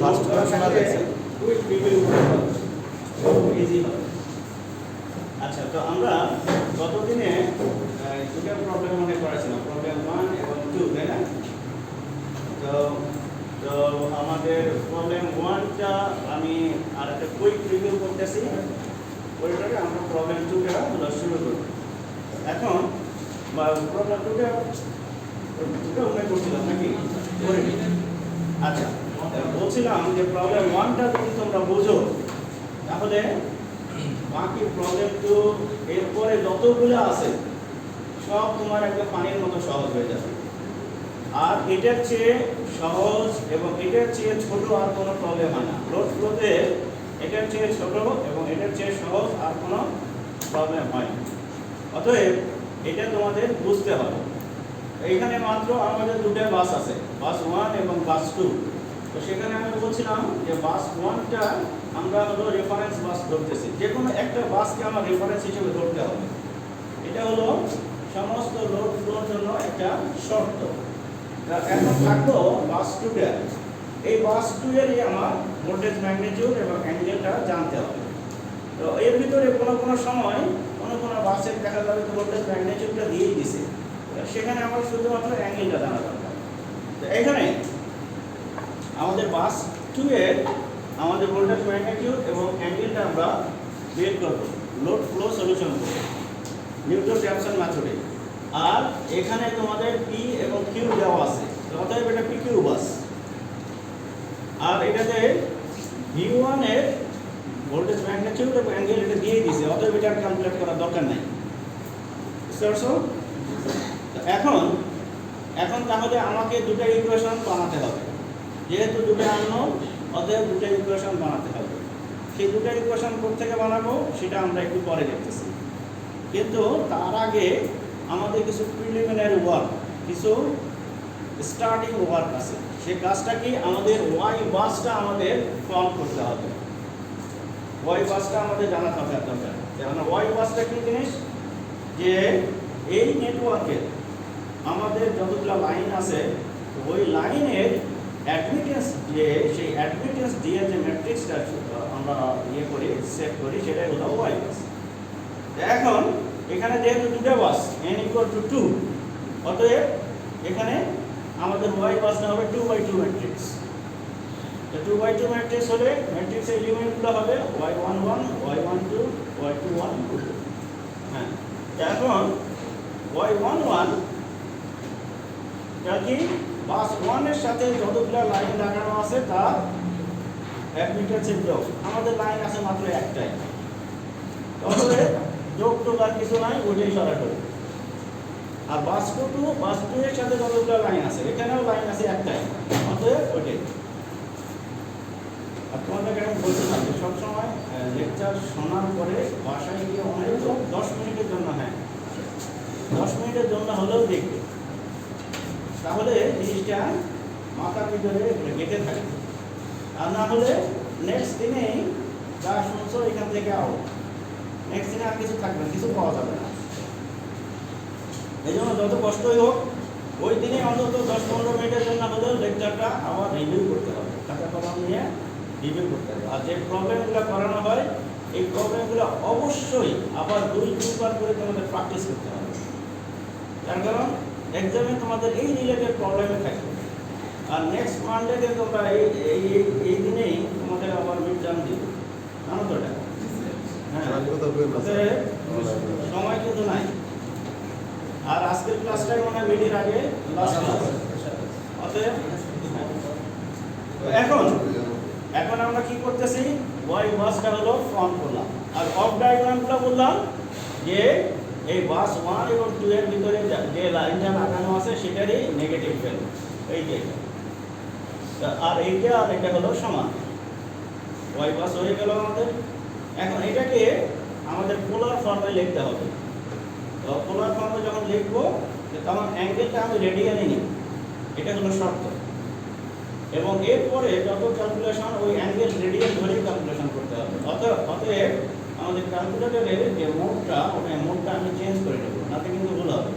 First class শোনা যাচ্ছে quick review easy হবে। আচ্ছা, তো আমরা গতদিনে দুটো প্রবলেম মনে করেছিলাম, প্রবলেম 1 এবং 2, তাই না? তো তো আমাদের প্রবলেম 1টা আমি আর একটা কুইক রিভিউ করতেছি, ওইটাকে আমরা প্রবলেম 2টা শুরু করব। এখন প্রবলেম 2টা মনে করছিলাম নাকি? আচ্ছা, বলছিলাম যে প্রবলেম 1টা যদি তোমরা বুঝো তাহলে বাকি প্রবলেম 2 এরপরে যতগুলো আছে সব তোমার একটা পানির মতো সহজ হয়ে যাবে। আর এটার চেয়ে সহজ এবং এটার চেয়ে ছোট আর কোনো প্রবলেম হয় না। লোড ফ্লোতে এটার চেয়ে ছোট এবং এটার চেয়ে সহজ আর কোনো প্রবলেম হয় না। অতএব এটা তোমাদের বুঝতে হবে। এইখানে মাত্র আমাদের দুটো বাস আছে, বাস 1 এবং বাস 2। তো সেখানে আমি বলছিলাম যে বাস 1টা আমরা হলো রেফারেন্স বাস ধরতেছি, যে কোনো একটা বাসকে আমার রেফারেন্স হিসেবে ধরতে হবে। এটা হলো সমস্ত লোড ফ্লোর জন্য একটা শর্ত। এখন থাকলো বাস 2টা। এই বাস 2 এরই আমার ভোল্টেজ ম্যাগনিটিউড এবং অ্যাঙ্গেলটা জানতে হবে। তো এর ভিতরে কোনো সময় কোনো বাসের দেখা যাবে ভোল্টেজ ম্যাগনিটিউডটা দিয়েই দিছে, সেখানে আমার শুধুমাত্র অ্যাঙ্গেলটা জানা দরকার। তো এখানে আমাদের বাস 2 এর আমাদের ভোল্টেজ ম্যাগনিটিউড এবং অ্যাঙ্গেলটা আমরা বের করব লোড ফ্লো সলিউশন করে নিউটন র্যাপসন মেথডে। আর এখানে তোমাদের পি এবং কিউ দেওয়া আছে, অতএব এটা পি কিউ বাস। আর এটাতে V1 এর ভোল্টেজ ম্যাগনিটিউড এবং অ্যাঙ্গেল এটা দিয়েই দিয়েছে, অতএব এটা ক্যালকুলেট করার দরকার নাই। বুঝতে পারছো? এখন তাহলে আমাকে দুটো ইকুয়েশন বানাতে হবে। যেহেতু দুটো আননোন, অতএব দুটো ইকুয়েশন বানাতে হবে। সেই দুটো ইকুয়েশন কোথা থেকে বানাবো সেটা আমরা একটু পরে দেখতেছি। কিন্তু তার আগে আমাদের কিছু প্রিলিমিনারি ওয়ার্ক, কিছু স্টার্টিং ওয়ার্ক আছে। সেই কাজটা কি, আমাদের ওয়াই বাসটা আমাদের ফর্ম করতে হবে। ওয়াই বাসটা আমাদের জানা থাকা দরকার। যেমন ওয়াই বাসটা কি জিনিস, যে এই নেটওয়ার্কের আমাদের যতগুলো লাইন আছে ওই লাইনের অ্যাডমিটেন্স দিয়ে, সেই অ্যাডমিটেন্স দিয়ে যে ম্যাট্রিক্সটা আমরা করি, সেট করি, সেটাই হলো ওয়াই বাস। এখন এখানে যেহেতু দুটো বাস n = 2, অতএব এখানে আমাদের ওয়াই বাসটা হবে 2/2 ম্যাট্রিক্স। তো 2/2 ম্যাট্রিক্স হলে ম্যাট্রিক্সের এলিমেন্টগুলো হবে y11, y12, y21, হ্যাঁ। এখন y11 কি, বাস 1 এর সাথে যতগুলো লাইন লাগানো আছে তার অ্যাডমিটেন্সের যোগ। আমাদের লাইন আছে মাত্র একটাই, তবে যোগ টোগ আর কিছু নাই, ওইটাই সরাসরি। আর বাস 2 এর সাথে যতগুলো লাইন আছে, এখানেও লাইন আছে একটাই, অতএব ওইটাই। আর তোমাদেরকে আমি বলছিলাম যে সবসময় লেকচার শোনার পরে বাসায় গিয়ে অনেক 10 মিনিটের জন্য, হ্যাঁ 10 মিনিটের জন্য হলেও দেখবে, তাহলে জিনিসটা মাথার ভিতরে গেঁথে থাকে। আর না হলে নেক্সট দিনেই যা শুনছো এখান থেকে আও, নেক্সট দিনে আর কিছু থাকবে না, কিছু পাওয়া যাবে না। এই জন্য যত কষ্টই হোক ওই দিনে অন্তত 10-15 মিনিটের জন্য হলেও লেকচারটা আবার রিভিউ করতে হবে, খাতা কলম নিয়ে রিভিউ করতে হবে। আর যে প্রবলেমগুলো করানো হয় এই প্রবলেমগুলো অবশ্যই আবার 2-3 বার করে তোমাদের প্র্যাকটিস করতে হবে। তার কারণ এক্সামে তোমাদের এই রিলেটেড প্রবলেমে থাকবে। আর নেক্সট মানডেতে তোমরা এই দিনেই তোমাদের আবার মিড টার্ম দিবে, জানো তো এটা? হ্যাঁ, সময় কিন্তু নাই। আর আজকের ক্লাসটাই মনে হয় মিডির আগে লাস্ট ক্লাস। অতএব এখন আমরা কি করতেছি, ওয়াই বাসটা হলো ফর্ম করলাম। আর অফ ডায়াগ্রামটা বললাম যে এই বাস 1 এবং 2 এর ভিতরে যে লাইনটা লাগানো আছে সেটারই নেগেটিভ ভ্যালু, এইটা। আর এইটা আর এটা হলো সমান, ওয়াই বাস হয়ে গেল আমাদের। এখন এটাকে আমাদের পোলার ফর্মে লিখতে হবে। তো পোলার ফর্মে যখন লিখবো তখন অ্যাঙ্গেলটা আমি রেডিয়ানে নিই, এটা হলো শর্ত। এবং এরপরে যত ক্যালকুলেশন ওই অ্যাঙ্গেল রেডিয়ান ধরেই ক্যালকুলেশন করতে হবে। অতএব আমাদের ক্যালকুলেটরের যে মোডটা, ওই মোডটা আমি চেঞ্জ করে নেব, তাতে কিন্তু ভুল হবে।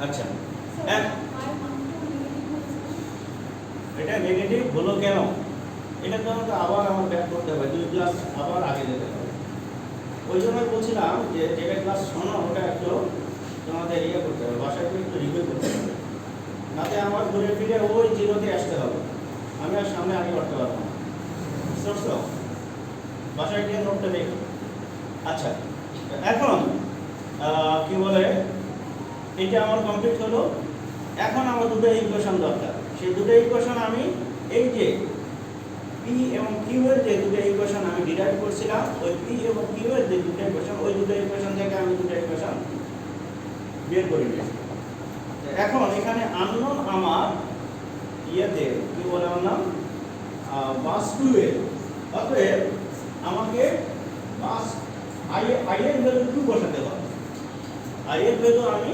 আচ্ছা, এটা নেগেটিভ হলো কেন, এটা তো আবার আমার ব্যাক করতে হবে, 2 ক্লাস আবার আগে যেতে হবে। ওই জন্য বলছিলাম যে যেটা ক্লাস শোনো ওটা একটু তোমাদের ইয়ে করতে হবে, বাসায় একটু রিভিউ করতে হবে, নাতে আমার ঘুরে ফিরে ওই জিরোতে আসতে হবে, আমি আর সামনে আগে করতে পারবো না। বুঝতে বাসায় গিয়ে নোটটা দেখো। আচ্ছা, এখন কি বলে, এটা আমার কমপ্লিট হলো। এখন আমার দুটো ইকুয়েশন দরকার, সেই দুটো ইকুয়েশন আমি এই যে পি এবং কিউ এর যে দুটো ইকুয়েশন আমি ডিরাইভ করছিলাম, ওই পি এবং কিউ এর যে দুটো ইকুয়েশন, ওই দুটো ইকুয়েশন থেকে আমি দুটো ইকুয়েশন বের করে নিয়েছি। এখন এখানে আননোন আমার ইয়েতে কি বলে আমার নাম বাস 2 এর, অতএব আমাকে বাস আই এর ভ্যালু 2 বসাতে হবে। আই এর ভ্যালু আমি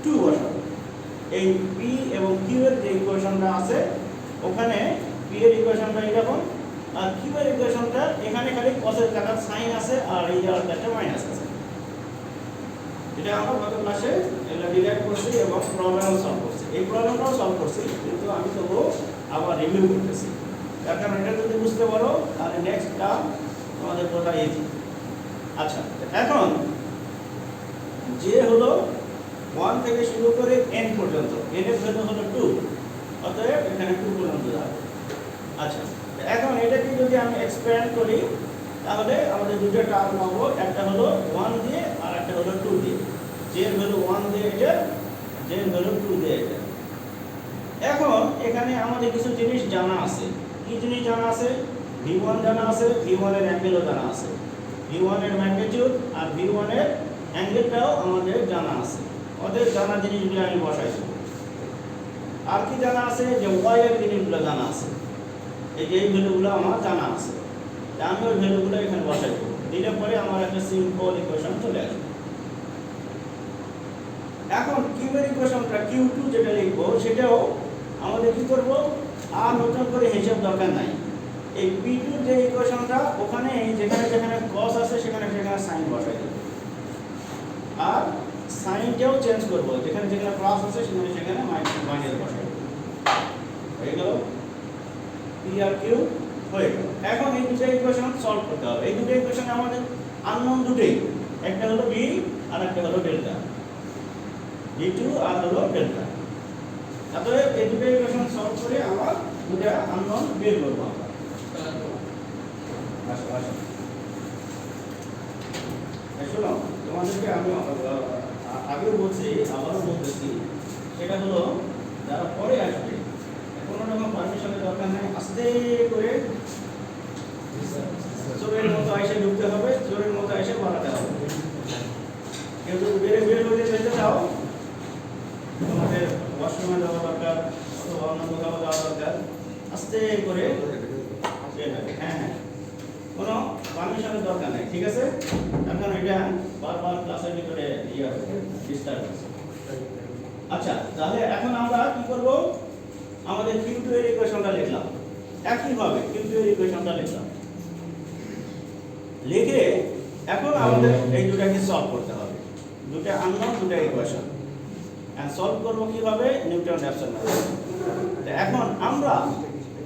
2 বসাবো। এই পি এবং কিউ এর যে ইকুয়েশনটা আছে ওখানে পি এর ইকুয়েশনটা এরকম, আর কিউ এর ইকুয়েশনটা এখানে খালি কসের জায়গায় সাইন আছে আর এই জায়গাটাতে মাইনাস আছে। এটা আমরা গত ক্লাসে এটা ডিরাইভ করছি এবং প্রবলেম সলভ করছি। এই প্রবলেমটাও সলভ করছি, কিন্তু আমি তবু আবার রিভিউ করতেছি, তার কারণ এটা যদি বুঝতে পারো তাহলে নেক্সট টার্ম তোমাদের পুরোটা ইজি। আচ্ছা, এখন যে হলো 1 থেকে শুরু করে n পর্যন্ত, n এর ভ্যালু হলো 2, অতএব এখানে 2 পর্যন্ত যাবে। আচ্ছা, এখন এটাকে যদি আমি এক্সপ্যান্ড করি তাহলে আমাদের দুটো টার্ম পাবো, একটা হলো 1 দিয়ে আর একটা হলো 2 দিয়ে। j এর ভ্যালু 1 দিয়ে এটা, j এর ভ্যালু 2 দিয়ে এটা। এখন এখানে আমাদের কিছু জিনিস জানা আছে। কি জিনিস জানা আছে? v1 জানা আছে, v1 এর অ্যাঙ্গেলও জানা আছে, v1 এর ম্যাগনিটিউড আর v1 এর অ্যাঙ্গেলটাও আমাদের জানা আছে। ওদের জানা জিনিসগুলো আমি বসাই দেব। আর কি জানা আছে? যে y এর জিনিসগুলো জানা আছে, এই যে এই ভ্যালুগুলো আমার জানা আছে, আমি ওই ভ্যালুগুলো এখানে বসাই দেব। দিলে পরে আমার একটা সিম্পল ইকুয়েশন চলে আসবে। এখন কিউ এর ইকুয়েশনটা Q2 যেটা লিখবো সেটাও আমাদের কি করব, আর নতুন করে হিসাব দরকার নাই। এই P2 যে ইকুয়েশনটা ওখানে যেখানে যেখানে cos আছে সেখানে সেখানে sin বসাই দেব, আর সাইনটাও চেঞ্জ করব, যেখানে যেখানে প্লাস আছে সেখানে সেখানে মাইনাস বসাই দেব। হয়ে গেল, P আর Q হয়ে গেল। এখন এই দুটো ইকুয়েশন সলভ করতে হবে। এই দুটো ইকুয়েশন আমাদের আননোন দুটোই, একটা হলো b আর একটা হলো ডেল্টা, d2 আর হলো ডেল্টা। তাহলে এই দুটো ইকুয়েশন সলভ করে আমরা দুটো আননোন বের করব আমরা। আচ্ছা, শোনো, তোমাদেরকে আমি আগেও বলছি আবারও বলতেছি, সেটা হলো যারা পরে আসবে কোনো রকম পারমিশনের দরকার নেই, আস্তে করে চোরের মতো আইসে ঢুকতে হবে, চোরের মতো আইসে বাড়াতে হবে। কেউ যদি বের হয়ে যেতে চাও, তোমাদের ওয়াশরুমে যাওয়া দরকার অথবা অন্য কোথাও যাওয়া দরকার, আস্তে করে হ্যাঁ, কোনো পারমিশনের দরকার নেই, ঠিক আছে? এখন এটা বারবার ক্লাসের ভিতরে ইয়ে হবে, ডিস্টার্ব হচ্ছে। আচ্ছা, তাহলে এখন আমরা কি করব, আমাদের Q2 এর ইকুয়েশনটা লিখলাম, একইভাবে Q2 এর ইকুয়েশনটা লিখলাম, লিখে এখন আমাদের এই দুটাকে সলভ করতে হবে, দুটো আননোন দুটো ইকুয়েশন, এন্ড সলভ করব কিভাবে, নিউটন র্যাপসন মেথড। এখন আমরা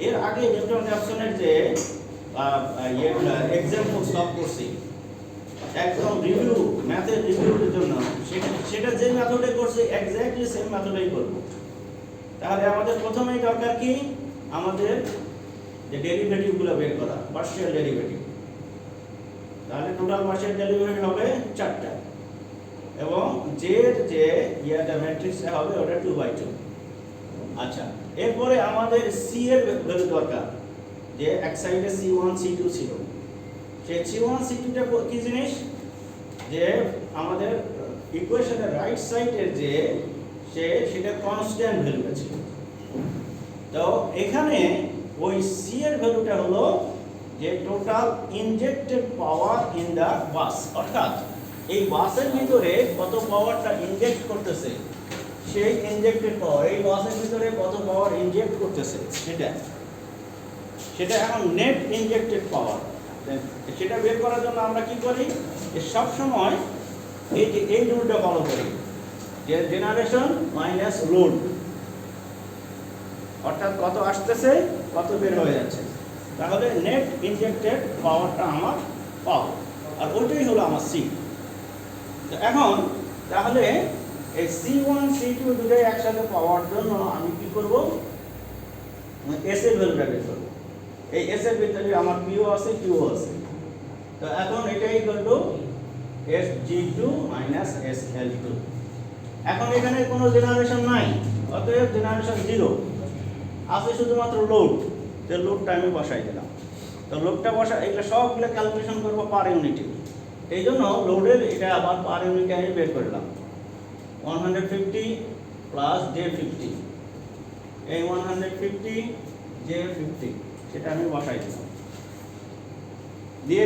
এর আগে নিউটন র্যাপসনের যে এক্সাম্পল সলভ করছি একদম রিভিউ, ম্যাথের রিভিউর জন্য, সেটা যে মেথডে করছি এক্স্যাক্টলি সেম মেথডেই করব। তাহলে আমাদের প্রথমেই দরকার কি, আমাদের যে ডেরিভেটিভগুলো বের করা, পার্শিয়াল ডেরিভেটিভ। তাহলে টোটাল পার্শিয়াল ডেরিভেটিভ হবে 4টা, এবং জের যে ইয়াটা ম্যাট্রিক্সটা হবে ওটা 2/2। আচ্ছা, এরপরে আমাদের সি এর ভ্যালু দরকার, যে এক সাইডে c1 c2 ছিল, সেই c1 c2টা কি জিনিস, যে আমাদের ইকুয়েশনের রাইট সাইডের যে সেটা কনস্ট্যান্ট ভ্যালু ছিল। তো এখানে ওই সি এর ভ্যালুটা হলো যে total injected power in the bus, অর্থাৎ এই বাসের ভিতরে কত পাওয়ারটা ইনজেক্ট করতেছে, সেই ইনজেক্টেড পাওয়ার, এই বাসের ভিতরে কত পাওয়ার ইনজেক্ট করতেছে সেটা এখন নেট ইনজেক্টেড পাওয়ার। সেটা বের করার জন্য আমরা কি করি, সব সময় এই রুলটা ফলো করি, যে জেনারেশন মাইনাস লোড, অর্থাৎ কত আসতেছে কত বের হয়ে যাচ্ছে, তাহলে নেট ইনজেক্টেড পাওয়ারটা আমার পাবো, আর ওইটাই হলো আমার সি। তো এখন তাহলে এই C1 C2 দুটোই একসাথে পাওয়ার জন্য আমি কি করব, এস এর ভ্যালুটা বের করব। এই এস এর ভিতরে আমার পিও আছে কিউ আছে, তো এখন এটা equal to Sg2 minus Sl2। এখন এখানে কোনো জেনারেশন নাই, অতএব জেনারেশন 0 আছে, শুধুমাত্র লোড। তো লোডটা আমি বসাই দিলাম। তো লোডটা বসা, এগুলো সবগুলো ক্যালকুলেশন করবো পার ইউনিটে, এই জন্য লোডের এটা আবার পার ইউনিটে আমি বের করলাম। 150 প্লাস J50, এই 150 J50 সেটা আমি বসাই দিলাম, দিয়ে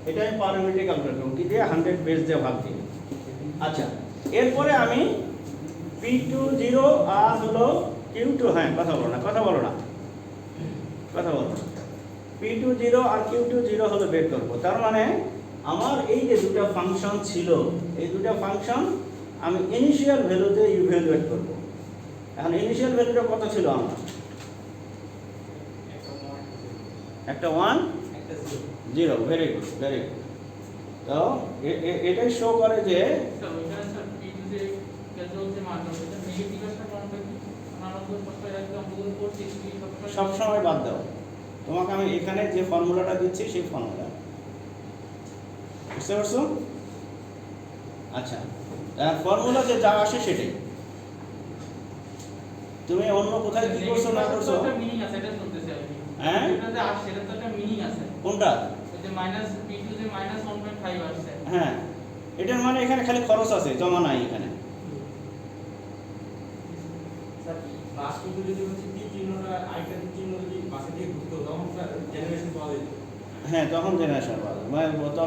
এটা আমি পার ইউনিটে ক্যালকুলেট করব কি দিয়ে, 100 বেস দিয়ে ভাগ দিই। আচ্ছা, এরপরে আমি P20 আর হলো Q2, হ্যাঁ কথা বলো না P20 আর Q20 হলো বের করব। তার মানে আমার এই যে দুটো ফাংশন ছিল, এই দুটো ফাংশন আমি ইনিশিয়াল ভ্যালুতে ইভ্যালুয়েট করব। এখন ইনিশিয়াল ভ্যালুটা কত ছিল আমার, একটা 1 একটা 0। Very good. তো এটাই শো করে যে সবসময় বাদ দাও, তোমাকে আমি এখানে যে ফর্মুলাটা দিচ্ছি সেই ফর্মুলা, বুঝতে পারছো? আচ্ছা, ফর্মুলাতে যা আসে সেটাই, তুমি অন্য কোথায় কি করছো না করছো, হ্যাঁ এটাতে আসছে, এটা তো একটা মিনিং আছে। কোনটা? ওই যে মাইনাস P2 যে মাইনাস 1.5 আসছে, হ্যাঁ এটার মানে এখানে খালি খরচ আছে, জমা নাই এখানে। স্যার প্লাস P2 যদি হচ্ছে কি চিহ্নটা আইটা চিহ্ন যদি পাশে দিয়ে ঘুরতো তখন স্যার জেনারেশন পাওয়া যেত। হ্যাঁ তখন জেনারেশন পাওয়া যাবে, মানে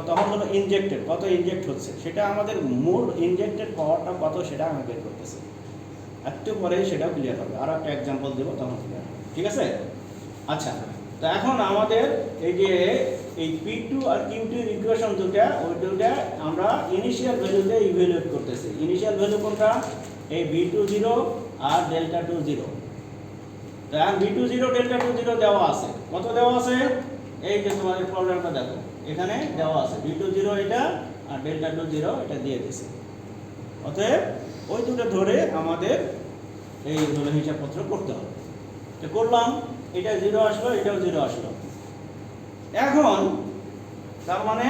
তখন হলো ইনজেক্টেড, কত ইনজেক্ট হচ্ছে সেটা আমাদের মূল ইনজেক্টেড পাওয়ারটা কত সেটা আমি বের করতেছি, একটু পরে সেটাও ক্লিয়ার হবে। আর একটা এক্সাম্পল দেবো তখন ক্লিয়ার হবে, ঠিক আছে? আচ্ছা, তো এখন আমাদের এই যে এই P2 আর Q2 এর ইকুয়েশন দুটা, ওই দুটা আমরা ইনিশিয়াল ভ্যালুতে ইভ্যালুয়েট করতেছি। ইনিশিয়াল ভ্যালু কোনটা? এই V20 আর ডেল্টা 20। তো এখন V20 ডেল্টা 20 দেওয়া আছে, কত দেওয়া আছে? এই যে তোমাদের প্রবলেমটা দেখো, এখানে দেওয়া আছে V20 এটা আর ডেল্টা 20 এটা দিয়ে দিয়েছে। অতএব ওই দুটো ধরে আমাদের এই হিসাবপত্র করতে হবে। তো করলাম, এটা 0 আসলো, এটাও 0 আসলো। এখন তার মানে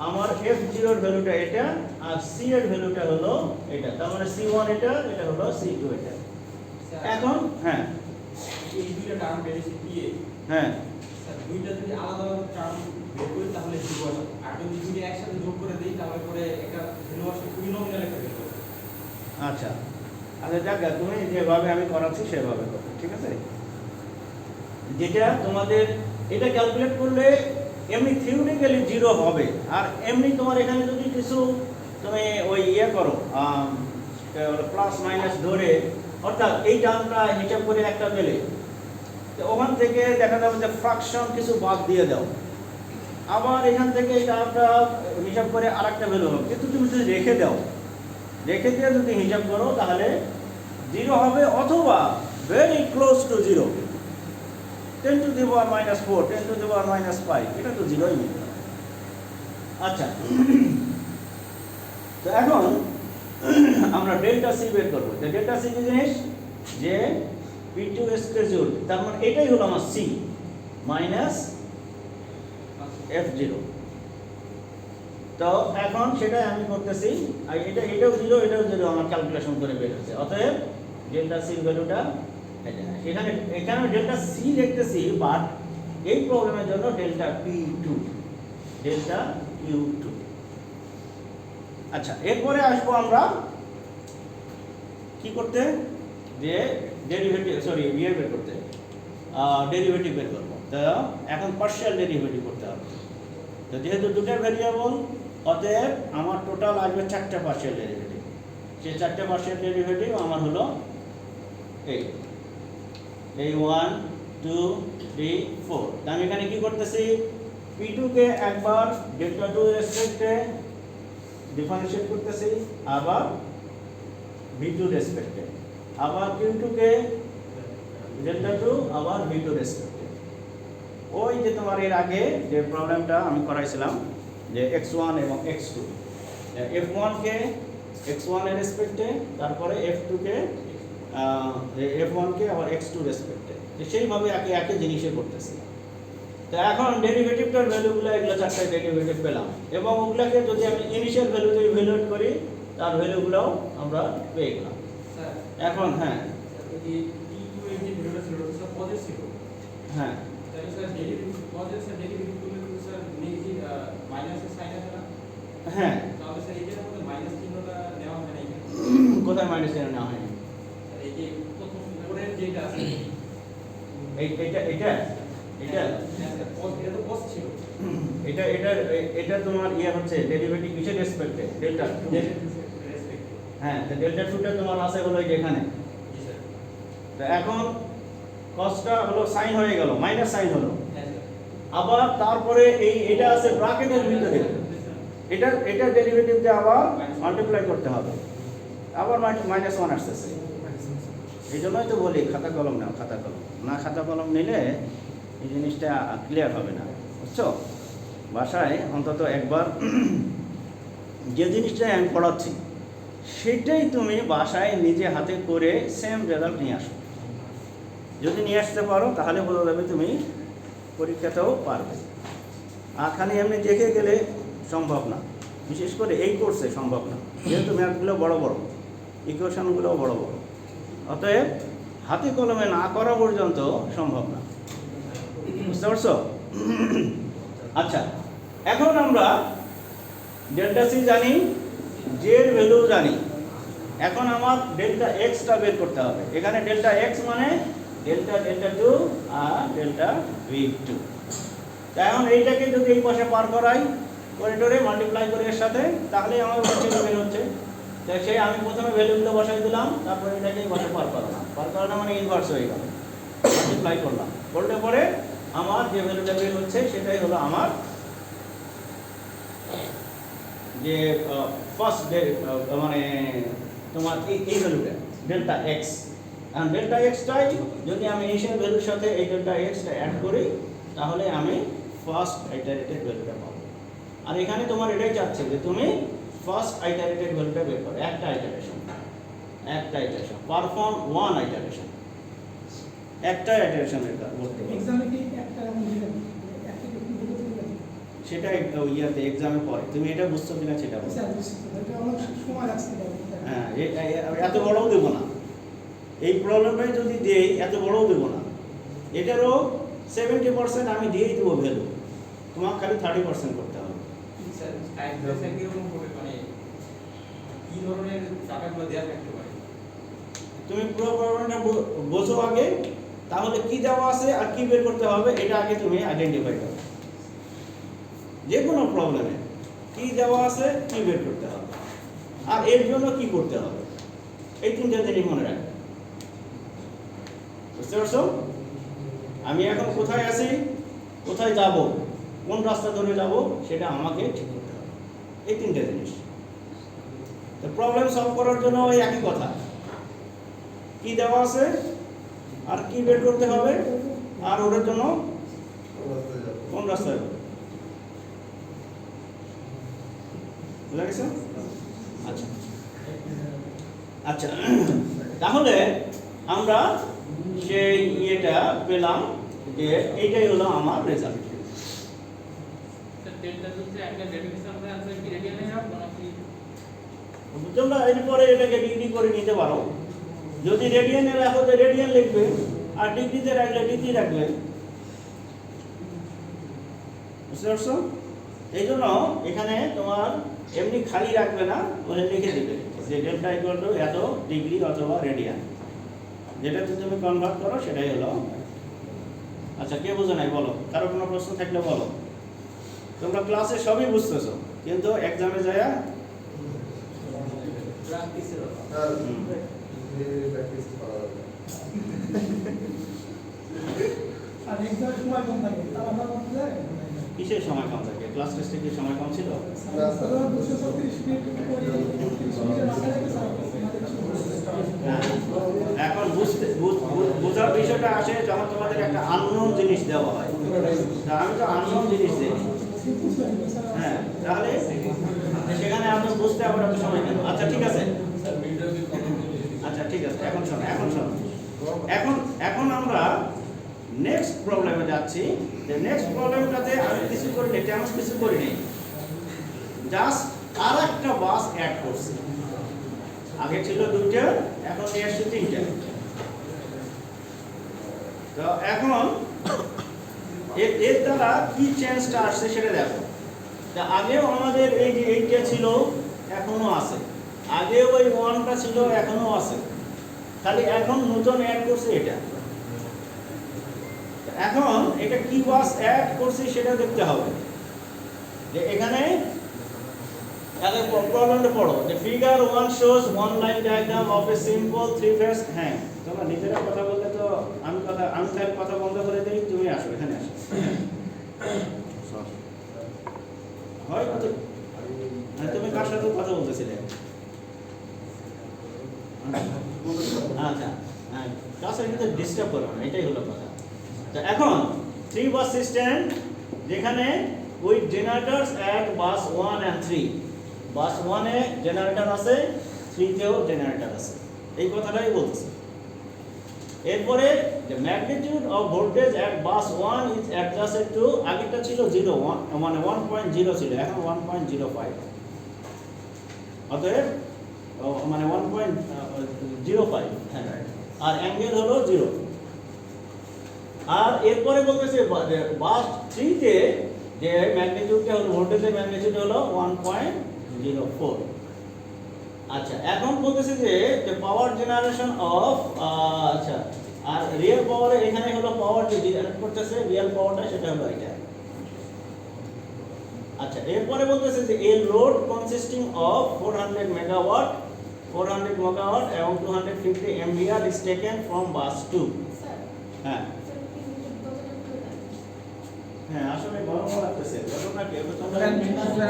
আমার F0 এর ভ্যালুটা এটা আর C এর ভ্যালুটা হলো এটা, তার মানে C1 এটা, এটা হলো C2 এটা। এখন হ্যাঁ এই দুইটা টার্ম বেরিয়েছে কি, হ্যাঁ স্যার দুইটা যদি আলাদা আলাদা টার্ম বের করি তাহলে কি হবে, আর যদি দুইটা একসাথে যোগ করে দেই তাহলে পরে একটা ভ্যালু আসে, খুবই নমিনাল একটা ভ্যালু। আচ্ছা যাক, তুমি যেভাবে আমি করাচ্ছি সেভাবে করো, ঠিক আছে? যেটা তোমাদের এটা ক্যালকুলেট করলে এমনি থিওরিটিক্যালি 0 হবে, আর এমনি তোমার এখানে যদি কিছু তুমি ওই করো প্লাস মাইনাস ধরে, অর্থাৎ এই টার্মটা হিসাব করে একটা পেলে, তো ওখান থেকে দেখা যাবে যে ফ্র্যাকশন কিছু বাদ দিয়ে দাও, আবার এখান থেকে এই টার্মটা হিসাব করে আরেকটা ভ্যালু হবে, কিন্তু তুমি যদি রেখে দিয়ে যদি হিসাব করো তাহলে 0 হবে, অথবা very close two 0, 10 to the power minus 4, 10 to the power minus 5, এটা তো 0ই নেই। আচ্ছা, তো এখন আমরা ডেল্টা সি বের করবো। ডেল্টা সি কি জিনিস, যে P2 স্কেজুল, তার মানে এটাই হলো আমার সি মাইনাস F0। তো এখন সেটাই আমি করতেছি, আর এটাও 0, এটাও 0 আমার ক্যালকুলেশন করে বের হচ্ছে। অতএব ডেল্টা সির ভ্যালুটা এখানে ডেল্টা সি লিখতেছি, বাট এই প্রবলেমের জন্য ডেল্টা P2, ডেল্টা Q2। আচ্ছা, এরপরে আসবো আমরা কি করতে, যে ডেরিভেটিভ বের করতে, ডেরিভেটিভ বের করবো। তো এখন পার্শিয়াল ডেরিভেটিভ করতে হবে। তো যেহেতু দুটো ভেরিয়েবল, অতএব আমার টোটাল আসবে 4টা পার্শিয়াল ডেরিভেটিভ। সেই 4টা পার্শিয়াল ডেরিভেটিভ আমার হলো এই 1 2 3 4। আমি এখানে কি করতেছি, P2 কে একবার ডেল্টা 2 রেসপেক্টে ডিফারেন্সিয়েট করতেছি, আবার V2 রেসপেক্টে, আবার Q2 কে ডেল্টা টু আবার ভি টু রেসপেক্টে। ওই যে তোমার এর আগে যে প্রবলেমটা আমি করাইছিলাম যে x1 এবং x2, f1 কে x1 এর রেসপেক্টে, তারপরে f2 কে f1 কে আবার x2 রেসপেক্টে, সেইভাবে একই জিনিসে করতেছি। তো এখন ডেরিভেটিভটার ভ্যালুগুলো এগুলো চারটা ডেরিভেটিভ পেলাম, এবং ওগুলোকে যদি আমি ইনিশিয়াল ভ্যালু দিয়ে ইভ্যালুয়েট করি তার ভ্যালুগুলোও আমরা পেয়ে গেলাম। এখন হ্যাঁ হ্যাঁ হ্যাঁ কোথায় মাইনাস চিহ্ন নেওয়া হয়নি? এইটা এটা এটা এটা এটা এটা তোমার ইয়ে হচ্ছে ডেরিভেটিভ কিসের রেসপেক্টে? Delta two. হ্যাঁ, তো ডেল্টা টুটা তোমার আছে হলো এখানে। তো এখন কসটা হলো সাইন হয়ে গেল, মাইনাস সাইন হলো, আবার তারপরে এটা আছে ব্র্যাকেটের ভিতরে, এটা ডেরিভেটিভ দিয়ে আবার মাল্টিপ্লাই করতে হবে, আবার মাইনাস ওয়ান আসতেছে। এই জন্যই তো বলি খাতা কলম নাও, খাতা কলম না, খাতা কলম নিলে এই জিনিসটা ক্লিয়ার হবে না, বুঝছো? বাসায় অন্তত একবার যে জিনিসটাই আমি পড়াচ্ছি সেটাই তুমি বাসায় নিজে হাতে করে সেম রেজাল্ট নিয়ে আসো। যদি নিয়ে আসতে পারো তাহলে বোঝা যাবে তুমি পরীক্ষাতেও পারবে। আর খালি এমনি দেখে গেলে সম্ভব না, বিশেষ করে এই কোর্সে সম্ভব না, যেহেতু ম্যাথগুলো বড় বড়, ইকুয়েশনগুলোও বড় বড়, অতএব হাতে কলমে না করা পর্যন্ত সম্ভব না, বুঝতে পারছো? আচ্ছা, এখন আমরা ডেল্টা সি জানি, জে এর ভ্যালু জানি, এখন আমার ডেল্টা এক্সটা বের করতে হবে। এখানে ডেল্টা এক্স মানে ডেল্টা টু আর ডেল্টা ভি টু। এখন এইটাকে যদি এই পাশে পার করাই করিডোরে মাল্টিপ্লাই করে এর সাথে, তাহলে আমার হচ্ছে বের হচ্ছে। তাই সেই আমি প্রথমে ভ্যালুগুলো বসাই দিলাম, তারপরে এটাকে এই পাশে পার করালাম মানে ইনভার্স হয়ে গেল, মাল্টিপ্লাই করলাম, করলে পরে আমার যে ভ্যালুটা বের হচ্ছে সেটাই হলো আমার যে ফার্স্ট মানে তোমার এই ভ্যালুটা ডেল্টা এক্স। কারণ ডেল্টা এক্সটাই যদি আমি ইনিশিয়াল ভ্যালুর সাথে এই ডেল্টা এক্সটা অ্যাড করি তাহলে আমি ফার্স্ট আইটারেটেড ভ্যালুটা পাবো। আর এখানে তোমার এটাই চাচ্ছে যে তুমি ফার্স্ট আইটারেটেড ভ্যালুটা বের করো, একটা আইটারেশন পারফর্ম ওয়ান আইটারেশন, একটা আইটারেশনের করতে হবে। এক্সামে কি একটা সেটা ইয়াতে এক্সামে পরে তুমি এটা বুঝছো কিনা সেটা বলো। হ্যাঁ, এত বড়ও দেবো না, এই প্রবলেমটাই যদি দেই এত বড়ও দেবো না, এটারও 70% আমি দিয়েই দেবো ভ্যালু, তোমার খালি 30% করতে হবে। তুমি পুরো প্রবলেমটা বোঝো আগে, তাহলে কি দেওয়া আছে আর কি বের করতে হবে এটা আগে তুমি আইডেন্টিফাই করো। যে কোনো প্রবলেমে কি দেওয়া আছে, কি বের করতে হবে, আর এর জন্য কি করতে হবে, এই তিনটা জিনিস মনে রাখবে, বুঝতে পারছো? আমি এখন কোথায় আছি, কোথায় যাব, কোন রাস্তা ধরে যাব সেটা আমাকে ঠিক করতে হবে, এই তিনটা জিনিস। তো প্রবলেম সলভ করার জন্য ওই একই কথা, কি দেওয়া আছে আর কি বের করতে হবে, আর ওটার জন্য কোন রাস্তায় যাবে। বুঝা গেছে? আচ্ছা আচ্ছা, তাহলে আমরা সেই ইয়েটা পেলাম যে এইটাই হলো আমার রেজাল্ট। তোমরা এরপরে এটাকে ডিগ্রি করে নিতে পারো, যদি রেডিয়ানে রাখো তো রেডিয়ান লিখবে, আর ডিগ্রিতে রাখলে ডিগ্রি রাখবে, বুঝতে পারছো? এই জন্য এখানে তোমার এমনি খালি রাখবে না, ওখানে লিখে দিবে যে ডেল্টা ইকুয়াল টু এত ডিগ্রি অথবা রেডিয়ান, যেটাতে তুমি কনভার্ট করো সেটাই হলো। আচ্ছা, কে বুঝে নাই বলো, কারো কোনো প্রশ্ন থাকলে বলো। তোমরা ক্লাসে সবই বুঝতেছো, কিন্তু এক্সামে যায় কিসের সময় কম থাকে? ক্লাস টেস্টে কি সময় কম ছিল? এখন বুঝতে বোঝার বিষয়টা আসে যখন তোমাদের একটা আননোন জিনিস দেওয়া হয়। তা আমি তো আননোন জিনিস দিই, হ্যাঁ, তাহলে সেখানে আপনি বুঝতে আবার এত সময় কেন? আচ্ছা ঠিক আছে, আচ্ছা ঠিক আছে, এখন শোনো, এখন আমরা নেক্সট প্রবলেমে যাচ্ছি। যে নেক্সট প্রবলেমটাতে আমি কিছু করি নাই, তেমন কিছু করি নাই, জাস্ট আর একটা বাস অ্যাড করছি। আগে ছিল 2টা, এখন নিয়ে আসছি 3টা। তো এখন এর দ্বারা কি চেঞ্জটা আসছে সেটা দেখো। তা আগেও আমাদের এই যে 8টা ছিল, এখনো আছে। আগে ওই 1টা ছিল, এখনো আছে, খালি এখন নতুন অ্যাড করছে এটা। এখন এটা কি বাস অ্যাড করছি সেটা দেখতে হবে। যে এখানে আগে প্রবলেমটা পড়ো, যে figure 1 shows one line diagram of a simple three phase। হ্যাঁ, তোমরা নিজেরা কথা বললে তো আমি তাহলে কথা বন্ধ করে দিই, তুমি আসো, এখানে আসো। হয় কত, তুমি কার সাথে কথা বলতেছিলে? আচ্ছা, হ্যাঁ, ক্লাসের ভিতরে ডিস্টার্ব করো না, এটাই হলো কথা। তো এখন 3 বাস সিস্টেম, যেখানে with জেনারেটরস at bus 1 and 3। Bus 1 A generator আছে, 3 তেও জেনারেটর আছে, এই কথাটাই বলতেছে। এরপরে the magnitude of voltage at bus 1 is adjusted to, আগেরটা ছিল 0 মানে 1.0 ছিল, এখন 1.05, অতএব মানে 1.05, হ্যাঁ, আর অ্যাঙ্গেল হলো 0। আর এরপরে বলতেছে বাস 3 তে যে ম্যাগনিটিউডটা হলো, ভোল্টেজের ম্যাগনিটিউড হলো 1.04। আচ্ছা, এখন বলতেছে যে পাওয়ার জেনারেশন অফ, আচ্ছা, আর রিয়েল পাওয়ার এখানে হলো পাওয়ার যে জেনারেট করতেছে, রিয়েল পাওয়ারটা সেটা হলো এটা। আচ্ছা, এরপরে বলতেছে যে এ লোড কনসিস্টিং অফ 400 মেগাওয়াট এবং 250 এমভিআর ইজ টেকেন ফ্রম বাস 2। হ্যাঁ হ্যাঁ, আসলে গরম লাগতেছে, ঘটনা কি তোমরা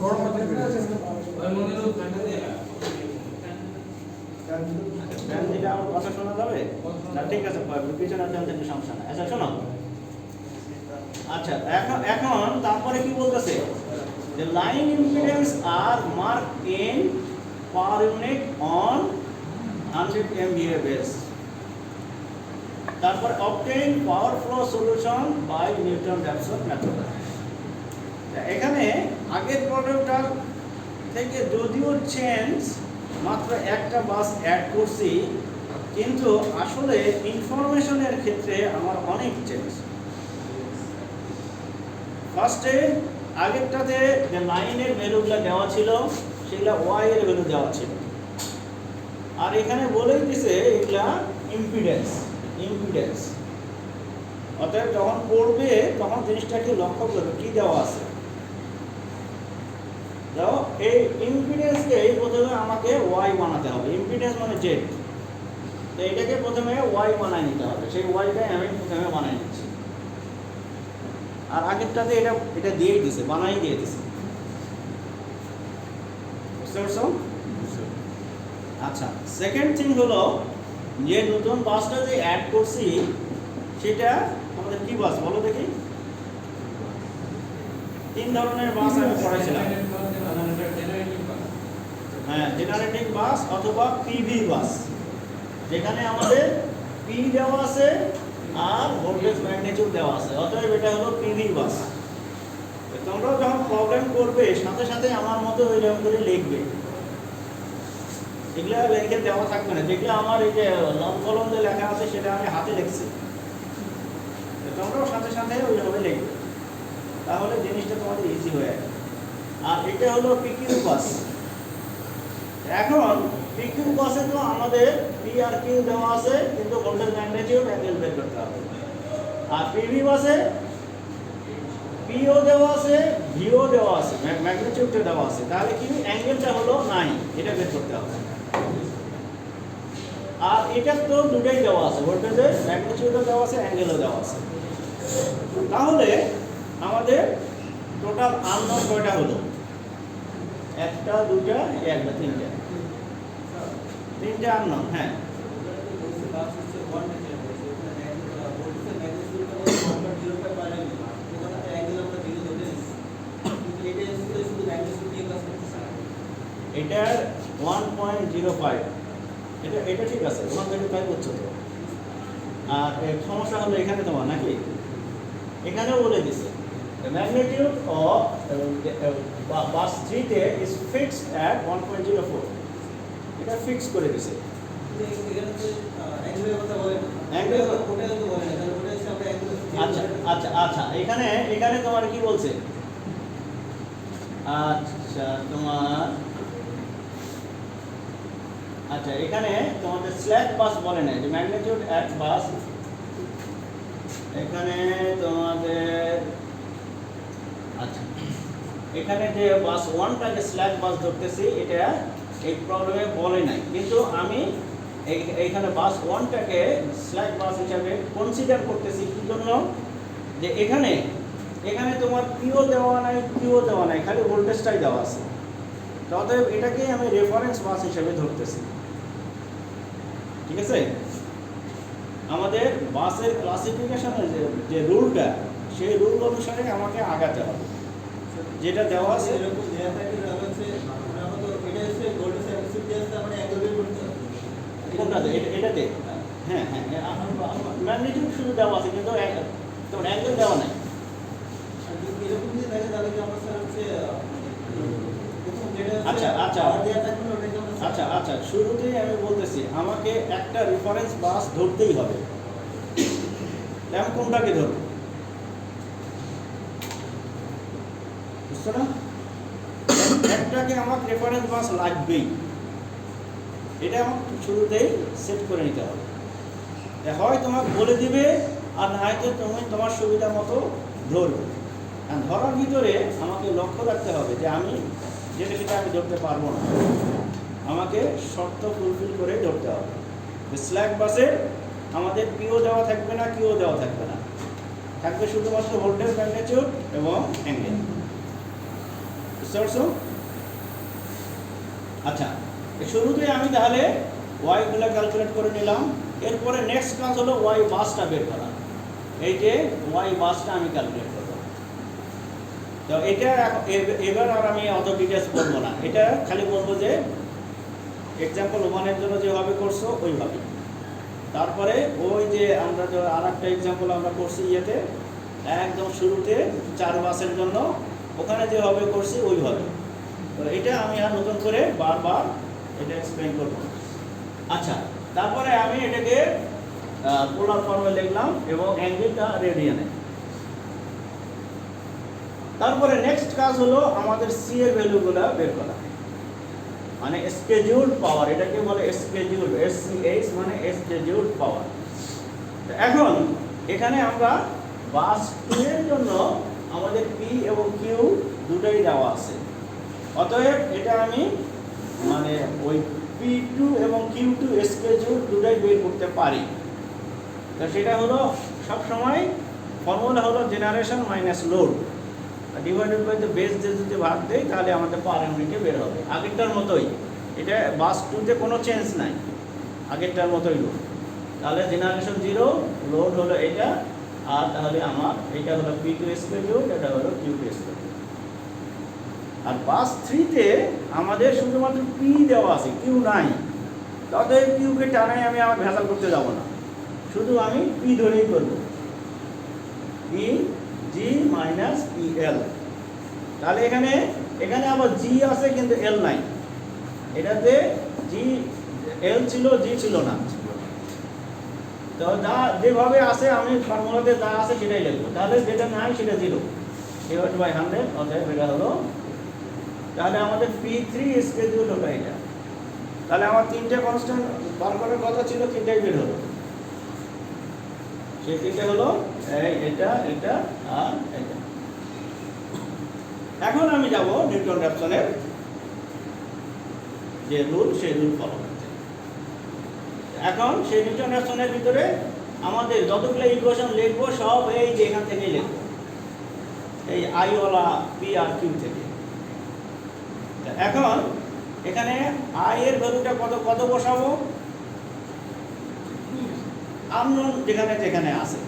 গরম ফ্যান দিলে আমার কথা শোনা যাবে না? ঠিক আছে, পিছনে ফ্যান দিলে সমস্যা নাই। আচ্ছা শোনো, আচ্ছা এখন তারপরে কি বলতেছে, the line impedance are marked in per unit on 100 MVA base। তারপর obtain power flow solution by Newton-Raphson method। এখানে আগের প্রবলেমটা থেকে যদিও চেঞ্জ, মাত্র একটা বাস অ্যাড করছি, কিন্তু আসলে ইনফরমেশনের ক্ষেত্রে আমার অনেক চেঞ্জ। ফার্স্টে আগেরটাতে যে লাইনের ভ্যালুগুলো দেওয়া ছিল সেগুলো ওয়াই এর ভ্যালু দেওয়া ছিল, আর এখানে বলেই দিছে এগুলা ইম্পিডেন্স। অতএব যখন পড়বে তখন জিনিসটাকে লক্ষ্য করবে কি দেওয়া আছে। দেখো, এই ইম্পিডেন্সকে প্রথমে আমাকে ওয়াই বানাতে হবে, ইম্পিডেন্স মানে জেড, তো এটাকে প্রথমে ওয়াই বানায় নিতে হবে, সেই ওয়াইটাই আমি প্রথমে বানাই নিচ্ছি। আর আগেরটাতে এটা দিয়েই দিছে, বানাই দিয়ে দিছে, বুঝতে পারছো? আচ্ছা, সেকেন্ড থিং হলো যে নতুন বাসটা যে অ্যাড করছি সেটা আমাদের কি বাস বলো দেখি। 3 ধরনের বাস আমি পড়াইছিলাম, হ্যাঁ, জেনারেটিং বাস অথবা পিভি বাস, যেখানে আমাদের পি দেওয়া আছে আর ভোল্টেজ ম্যাগনিটিউড দেওয়া আছে, অতএব এটা হলো পিভি বাস। তোমরা যখন প্রবলেম করবে সাথে সাথে আমার মতো ওই রকম করে লিখবে, এগুলো লিখে দেওয়া থাকবে না, যেগুলো আমার এই যে লং কলম যে লেখা আছে সেটা আমি হাতে লিখছি, তোমরাও সাথে সাথে ওইভাবে লিখবে, তাহলে জিনিসটা তোমাদের ইজি হয়ে যাবে। আর এটা হলো পিকিউ বাস। এখন পিকিউ বাসে তো আমাদের পি আর কিউ দেওয়া আছে, কিন্তু ভোল্টেজ ম্যাগনিটিউড অ্যাঙ্গেল বের করতে হবে। আর পিভি বাসে পিও দেওয়া আছে, ভিও দেওয়া আছে, ম্যাগনিটিউডটা দেওয়া আছে, তাহলে কি অ্যাঙ্গেলটা হলো 9, এটা বের করতে হবে। আর এটা তো দুটোই দেওয়া আছে, ভোল্টেজের ম্যাগনিটিউডও দেওয়া আছে, অ্যাঙ্গেলও দেওয়া আছে। তাহলে আমাদের টোটাল আননোন কয়টা হলো? 1 2 3টে আননোন। হ্যাঁ, এটার 1.05, এটা এটা ঠিক আছে, 1.5 হচ্ছে তো। আর সমস্যা হলো এখানে তোমার নাকি, এখানেও বলে দিছে the magnitude of bus 3 is fixed at 1.04, এটা ফিক্স করে দিছে। এখানে তো অ্যাঙ্গেলের কথা বলে না, অ্যাঙ্গেল ওটা তো বলে না, তাহলে ওটা হচ্ছে আমরা অ্যাঙ্গেল। আচ্ছা আচ্ছা আচ্ছা, এখানে এখানে তোমার কি বলছে, আচ্ছা তোমার, আচ্ছা এখানে তোমাদের স্ল্যাক বাস বলে না, যে ম্যাগনিটিউড অ্যাট বাস, এখানে তোমাদের, আচ্ছা এখানে যে বাস 1টাকে স্ল্যাক বাস ধরতেছি, এটা এই প্রবলেমে বলে নাই, কিন্তু আমি এইখানে বাস 1টাকে স্ল্যাক বাস হিসাবে কনসিডার করতেছি। কি জন্য, যে এখানে এখানে তোমার পিও দেওয়া নাই, কিউ দেওয়া নাই, খালি ভোল্টেজটাই দেওয়া আছে, অতএব এটাকে আমি রেফারেন্স বাস হিসেবে ধরতেছি। ঠিক আছে, আমাদের বাসের ক্লাসিফিকেশনের যে রুলটা, সেই রুল অনুসারে আমাকে আগাতে হবে, যেটা দেওয়া আছে। এরকম দেয়া থাকে হচ্ছে আমরা তো এটা হচ্ছে গোল্ড সার্ভিস দিয়ে আসতে আমরা অ্যাঙ্গেল বের করতে হবে। কোনটাতে, এটাতে? হ্যাঁ হ্যাঁ, ম্যাগনিটিউড শুধু দেওয়া আছে, কিন্তু তোমার অ্যাঙ্গেল দেওয়া নাই। আর যদি এরকম যদি থাকে তাহলে কি আমরা স্যার হচ্ছে প্রথম যেটা হচ্ছে আচ্ছা আচ্ছা আর দেয়া থাকবে না, ওটাকে আমরা আচ্ছা আচ্ছা, শুরুতেই আমি বলতেছি আমাকে একটা রেফারেন্স বাস ধরতেই হবে। আমি কোনটাকে ধরবো, বুঝছো না? একটাকে আমার রেফারেন্স বাস লাগবেই, এটা আমার শুরুতেই সেট করে নিতে হবে। হয় তোমাকে বলে দিবে, আর না হয়তো তুমি তোমার সুবিধা মতো ধরবে। আর ধরার ভিতরে আমাকে লক্ষ্য রাখতে হবে যে আমি যেটা সেটা আমি ধরতে পারবো না, আমাকে শর্ত ফুলফিল করে ধরতে হবে। স্ল্যাক বাসে আমাদের পিও দেওয়া থাকবে না, কিউ দেওয়া থাকবে না, থাকবে শুধুমাত্র ভোল্টেজ, ম্যাগনিটিউড এবং অ্যাঙ্গেল। বুঝতে পারছো? আচ্ছা, শুরুতে আমি তাহলে ওয়াইগুলো ক্যালকুলেট করে নিলাম। এরপরে নেক্সট কাজ হলো ওয়াই বাসটা বের করা। এই যে ওয়াই বাসটা আমি ক্যালকুলেট করব। তো এটা এবার আর আমি অত ডিটেলস বলবো না, এটা খালি বলবো যে এক্সাম্পল 1-এর জন্য যেভাবে করছো ওইভাবে। তারপরে ওই যে আমরা যে আর একটা এক্সাম্পল আমরা করছি ইয়েতে, একদম শুরুতে 4 বাসের জন্য ওখানে যেভাবে করছি ওইভাবে। তো এটা আমি আর নতুন করে বারবার এটা এক্সপ্লেইন করব। আচ্ছা, তারপরে আমি এটাকে পোলার ফর্মে লিখলাম এবং অ্যাঙ্গেলটা রেডিয়ানে। তারপরে নেক্সট কাজ হলো আমাদের সি এর ভ্যালুগুলো বের করা, মানে স্কেডিউলড পাওয়ার, এটাকে বলে স্কেডিউলড, SCH মানে স্কেডিউলড পাওয়ার। এখন এখানে আমরা বাস 2 এর জন্য আমাদের পি এবং কিউ দুটোই দেওয়া আছে, অতএব এটা আমি মানে ওই P2 এবং Q2 স্কেডিউল দুটোই বের করতে পারি। তো সেটা হলো সব সময় ফর্মুলা হলো generation minus load divided by the base দিয়ে যদি ভাগ দেই তাহলে আমাদের পার ইউনিটে বের হবে। আগেরটার মতোই, এটা বাস 2-তে কোনো চেঞ্জ নাই, আগেরটার মতোই লোড। তাহলে জেনারেশন 0, লোড হলো এটা, আর তাহলে আমার এটা হলো P2 স্কেডিউল, এটা হলো Q2 স্কেডিউল। আর বাস 3-তে আমাদের শুধুমাত্র পি দেওয়া আছে, কিউ নাই। তাদের কিউকে টানাই আমি আমার ভেজাল করতে যাব না, শুধু আমি পি ধরেই করব, P G minus P L. তাহলে এখানে এখানে আবার জি আছে কিন্তু এল নাই, এটাতে জি এল ছিল, জি ছিল না। তো যা যেভাবে আছে আমি ফর্মুলাতে যা আছে সেটাই লিখবো, তাহলে যেটা নাই সেটা 0 /100, অতএব এটা হলো। তাহলে আমাদের P3 স্কেডিউল হলো এটা। তাহলে আমার 3টে কনস্ট্যান্ট বার করার কথা ছিল, 3টাই বের হলো। সেই 3টে হলো এটা, এটা আর এটা। এখন আমি যাব নিউটন র্যাপসনের যে রুল, সেই রুল ফলো করতে। এখন সেই নিউটন র্যাপসনের ভিতরে আমাদের যতগুলো ইকুয়েশন লিখবো সব এই যে এখান থেকেই লিখবো, এই আই ওয়ালা পি আর কিউ থেকে। এখন এখানে আই এর ভ্যালুটা কত বসাবো, আননোন যেখানে যেখানে আছে।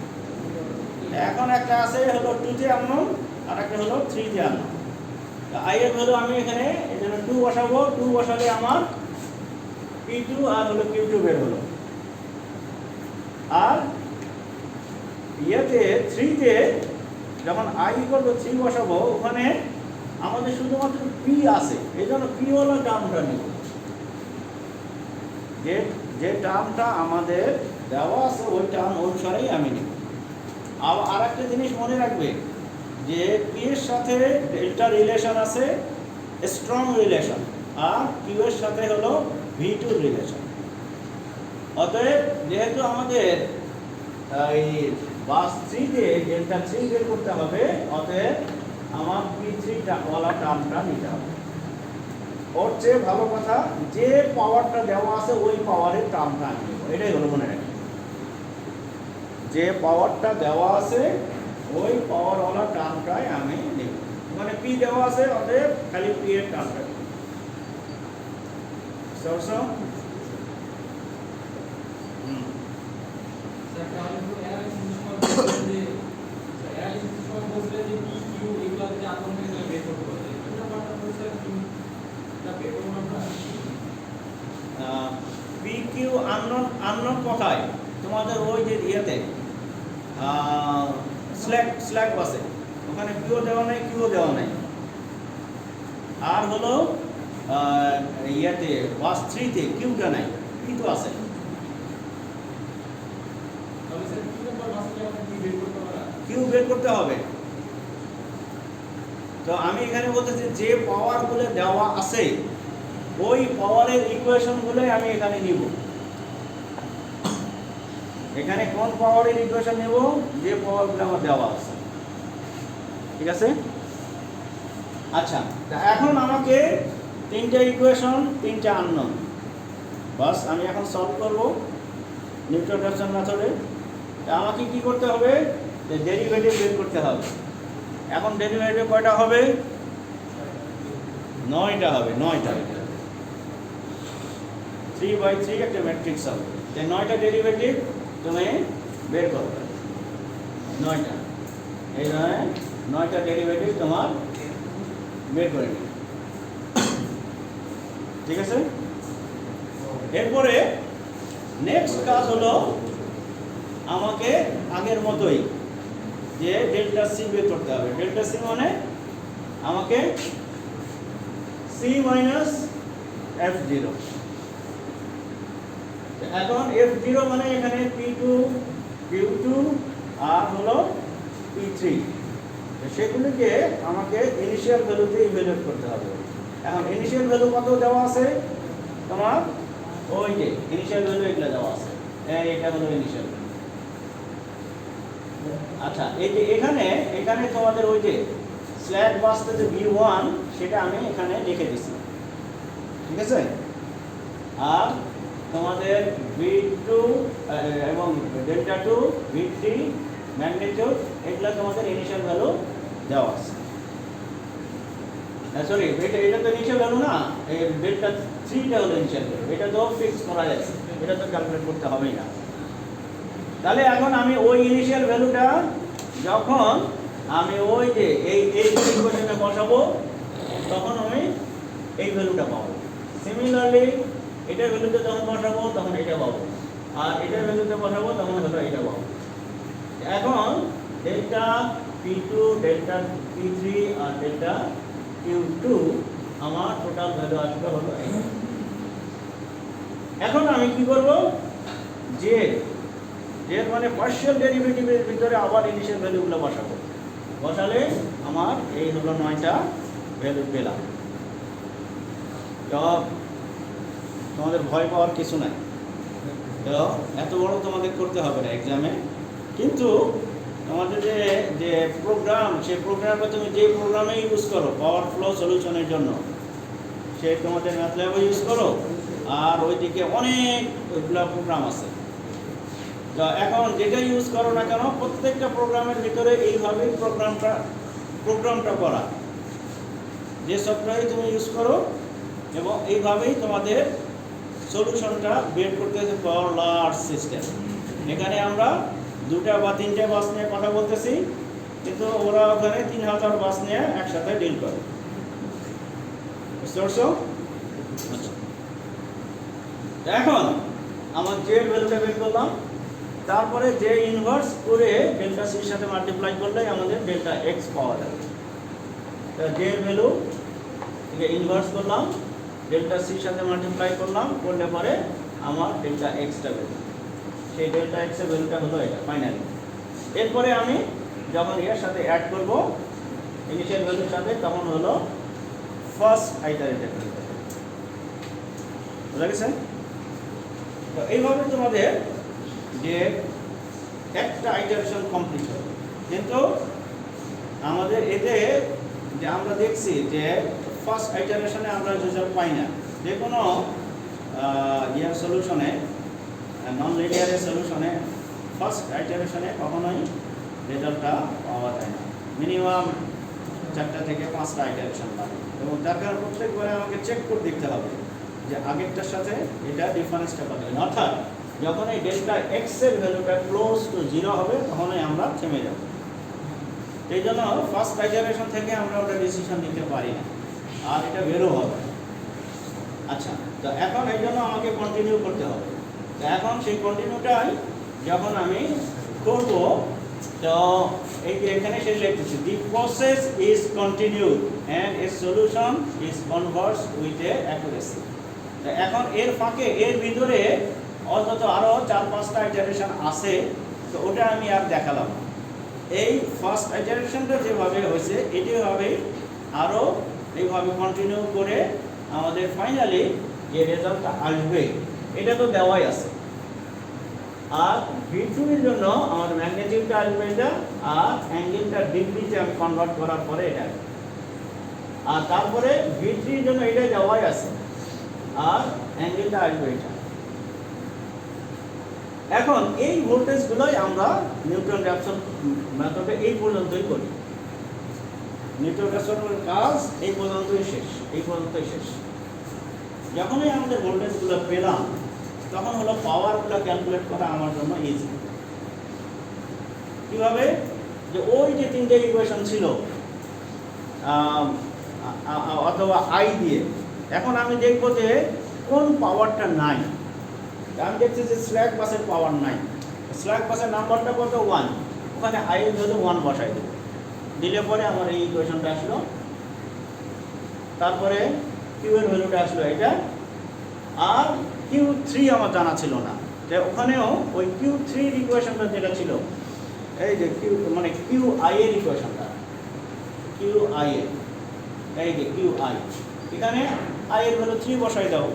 এখন একটা আছে হলো 2-তে আননোন, আর একটা হলো 3-তে আননোন। আই এর ভ্যালু আমি এখানে এজন্য 2 বসাবো, 2 বসালে আমার P2 আর হলো Q2 বের হলো। আর ইয়েতে 3 তে যখন I = 3 বসাবো ওখানে আমাদের শুধুমাত্র P আছে, এইজন্য P ওয়ালা টার্মটা নিব। যে টার্মটা আমাদের দেওয়া আছে ওই টার্ম অনুসারেই আমি নিব। আর একটা জিনিস মনে রাখবে যে P এর সাথে ডেল্টা রিলেশন আছে, স্ট্রং রিলেশন, আর Q এর সাথে হলো V2 রিলেশন। অতএব যেহেতু আমাদের এই বাস 3 তে ডেল্টা 3 বের করতে হবে, অতএব আমার P3 ওয়ালা টার্মটা নিতে হবে। ওর চেয়ে ভালো কথা যে পাওয়ারটা দেওয়া আছে ওই পাওয়ারের টার্মটা আমি নেব, এটাই হলো মনে রাখবেন। যে পাওয়ারটা দেওয়া আছে ওই পাওয়ারওয়ালা টার্মটাই আমি নেব। মানে P দেওয়া আছে, অতএব খালি P এর টার্মটা নেব। সরসো PQ আননোন কোথায়? তোমাদের ওই যে ইয়েতে স্ল্যাক বাসে ওখানে Q দেওয়া নাই, Q দেওয়া নাই। আর হলো ইয়েতে বাস 3 তে Qটা নাই, P তো আছে। Q বের করতে হবে। তো আমি এখানে বলতেছি যে পাওয়ারগুলো দেওয়া আছে ওই পাওয়ারের ইকুয়েশনগুলোই আমি এখানে নিব। এখানে কোন পাওয়ারের ইকুয়েশন নেব? যে পাওয়ারগুলো আমার দেওয়া আছে। ঠিক আছে? আচ্ছা, এখন আমাকে 3টা ইকুয়েশন, 3টা আননোন। বাস আমি এখন সলভ করব নিউটন-রেফসন মেথডে। আমাকে কি করতে হবে? ডেরিভেটিভ বের করতে হবে। এখন ডেরিভেটিভ কয়টা হবে? 9টা হবে, 9টা। 3/3 একটা ম্যাট্রিক্স হবে। তাই 9টা ডেরিভেটিভ তুমি বের করবে। 9টা, এই 9টা ডেরিভেটিভ তোমার বের করে নিবে। ঠিক আছে? এরপরে নেক্সট কাজ হলো আমাকে আগের মতোই যে ডেল্টা সি বের করতে হবে। ডেল্টা সি মানে আমাকে C মাইনাস F0। এখন F0 মানে এখানে P2, Q2 আর হলো P3। সেগুলিকে আমাকে ইনিশিয়াল ভ্যালুতে ইভ্যালুয়েট করতে হবে। এখন ইনিশিয়াল ভ্যালু কত দেওয়া আছে? তোমার ওই যে ইনিশিয়াল ভ্যালু এগুলো দেওয়া আছে। এটা হলো ইনিশিয়াল ভ্যালু। আচ্ছা, এই যে এখানে তোমাদের ওই যে স্ল্যাক বাসতে যে V1 সেটা আমি এখানে লিখে দিছি। ঠিক আছে? আর তোমাদের V2 এবং ডেল্টা 2, V3, ম্যাগনিটিউড এগুলো তোমাদের ইনিশিয়াল ভ্যালু দেওয়া আছে। সরি, এটা তো ইনিশিয়াল ভ্যালু না, এই ডেল্টা 3টা হলো ইনিশিয়াল ভ্যালু। এটা তো ফিক্স করা যাচ্ছে, এটা তো ক্যালকুলেট করতে হবেই না। তাহলে এখন আমি ওই ইনিশিয়াল ভ্যালুটা যখন আমি ওই যে এই ইকুয়েশনে বসাবো তখন আমি এই ভ্যালুটা পাবো। সিমিলারলি এটার ভ্যালুতে যখন বসাবো তখন এটা পাবো, আর এটার ভ্যালুতে বসাবো তখন হলো এটা পাবো। এখন ডেল্টা P2, ডেল্টা P3 আর ডেল্টা Q2 আমার টোটাল ভ্যালু আসবে হলো এই। এখন আমি কি করব? যে মানে পার্শিয়াল ডেরিভেটিভের ভিতরে আবার ইনিশিয়াল ভ্যালুগুলো বসাবো। বসালে আমার এই হলো 9টা ভ্যালু পেলাম। তো তোমাদের ভয় পাওয়ার কিছু নাই। তো এত বড় তোমাদের করতে হবে না এক্সামে, কিন্তু তোমাদের যে প্রোগ্রাম, সেই প্রোগ্রামটা তুমি যে প্রোগ্রামে ইউজ করো পাওয়ার ফ্লো সলিউশনের জন্য, সে তোমাদের ম্যাথল্যাবও ইউজ করো, আর ওইদিকে অনেকগুলো প্রোগ্রাম আছে। তো এখন যেটা ইউজ করো না কেন প্রত্যেকটা প্রোগ্রামের ভিতরে এইভাবেই প্রোগ্রামটা করা। যে সফটওয়্যার তুমি ইউজ করো এবং এইভাবেই তোমাদের সলিউশনটা বের করতেছে ফর লার্জ সিস্টেম। এখানে আমরা 2টা বা 3টে বাস নিয়ে কথা বলতেছি, কিন্তু ওরা ওখানে 3000 বাস নিয়ে একসাথে ডিল করে। বুঝতে পারছো? আচ্ছা, এখন আমার জেড ভ্যালুটা বের করলাম, তারপরে জে ইনভার্স করে ডেল্টা সির সাথে মাল্টিপ্লাই করলেই আমাদের ডেল্টা এক্স পাওয়া যাবে। জে এর ভ্যালু ইনভার্স করলাম, ডেল্টা সির সাথে মাল্টিপ্লাই করলাম, করলে পরে আমার ডেল্টা এক্সটা বের, সেই ডেল্টা এক্সের ভ্যালুটা হলো এটা ফাইনালি। এরপরে আমি যখন এর সাথে অ্যাড করব ইনিশিয়াল ভ্যালুর সাথে, তখন হলো ফার্স্ট আইটারেটেড ভ্যালু। বুঝা গেছে? তো এইভাবে তোমাদের যে একটা আইটারেশন কমপ্লিট হবে। কিন্তু আমাদের এতে যে আমরা দেখছি যে ফার্স্ট আইটারেশনে আমরা রেজাল্ট পাই না। যে কোনো ইয়ার সলিউশনে, নন লিনিয়ারের সলিউশনে ফার্স্ট আইটারেশনে কখনোই রেজাল্টটা পাওয়া যায় না। মিনিমাম 4টা থেকে 5টা আইটারেশন লাগে, এবং তার কারণে প্রত্যেকবারে আমাকে চেক করে দেখতে হবে যে আগেরটার সাথে এটা ডিফারেন্সটা কত। অর্থাৎ যখন এই ডেল্টা এক্স এর ভ্যালুটা ক্লোজ টু 0 হবে, তখনই আমরা থেমে যাব। এই জন্য ফার্স্ট আইটারেশন থেকে আমরা ওটা ডিসিশন নিতে পারি না, আর এটা বেরো হবে। আচ্ছা, তো এখন এই জন্য আমাকে কন্টিনিউ করতে হবে। তো এখন সেই কন্টিনিউটাই যখন আমি করব, তো এই যে এখানে সেই লিখতেছি, the process is continued and এর solution is converse with a accuracy. তো এখন এর ফাঁকে এর ভিতরে অন্তত আরও 4-5টা আইটারেশন আছে, তো ওটা আমি আর দেখালাম না। এই ফার্স্ট আইটারেশনটা যেভাবে হয়েছে এটিভাবে আরও এইভাবে কন্টিনিউ করে আমাদের ফাইনালি যে রেজাল্টটা আসবে এটা তো দেওয়াই আছে। আর V2 এর জন্য আমার ম্যাগনিটিউডটা আসবে এটা, আর অ্যাঙ্গেলটা ডিগ্রিতে আমি কনভার্ট করার পরে এটা, আর তারপরে V3 এর জন্য এটা দেওয়াই আছে, আর অ্যাঙ্গেলটা আসবে এটা। এখন এই ভোল্টেজগুলোই আমরা নিউটন র্যাপসন মেথডে এই পর্যন্তই করি। নিউটন র্যাপসনের কাজ এই পর্যন্তই শেষ, এই পর্যন্তই শেষ। যখনই আমাদের ভোল্টেজগুলো পেলাম, তখন হলো পাওয়ারগুলো ক্যালকুলেট করা আমার জন্য ইজি। কীভাবে? যে ওই যে 3টে ইকুয়েশন ছিল অথবা আই দিয়ে, এখন আমি দেখব যে কোন পাওয়ারটা নাই। আমি দেখছি যে স্ল্যাক বাসের পাওয়ার নাই, স্ল্যাক বাসের নাম্বারটা কত? 1। ওখানে আই এর ভ্যালু 1 বসাই দেব, দিলে পরে আমার এই ইকুয়েশনটা আসলো। তারপরে কিউ এর ভ্যালুটা আসলো এটা, আর Q3 আমার জানা ছিল না, যে ওখানেও ওই Q3 ইকুয়েশনটা যেটা ছিল, এই যে কিউ মানে QI এর ইকুয়েশনটা, QI এর, এই যে QI, এখানে I এর ভ্যালু 3 বসাই দাও,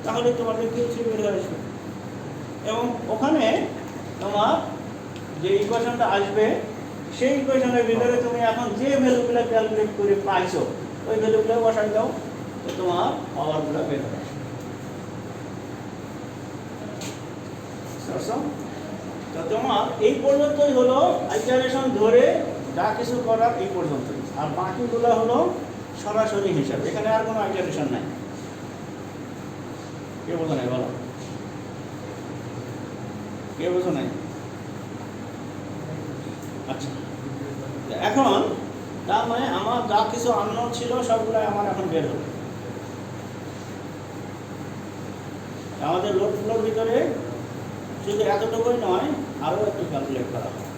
তাহলে তোমাদের Q3 বের হয়ে আসবে। এবং ওখানে তোমার যে ইকুয়েশনটা আসবে, সেই ইকুয়েশনের ভিতরে তুমি এখন যে ভ্যালুগুলো ক্যালকুলেট করে পাইছো ওই ভ্যালুগুলো বসাই দাও, তো তোমার পাওয়ারগুলো বের হবে। তো তোমার এই পর্যন্তই হলো আইটারেশন ধরে যা কিছু করার, এই পর্যন্তই। আর বাকিগুলো হলো সরাসরি হিসাব, এখানে আর কোনো আইটারেশন নাই। কে বোঝো নাই বলো? কে বোঝো নাই? আচ্ছা, এখন তার মানে আমার যা কিছু আননোন ছিল সবগুলো আমার এখন বের হলো। আমাদের লোড ফ্লোর ভিতরে শুধু এতটুকুই নয়, আরও একটু ক্যালকুলেট করা হয়।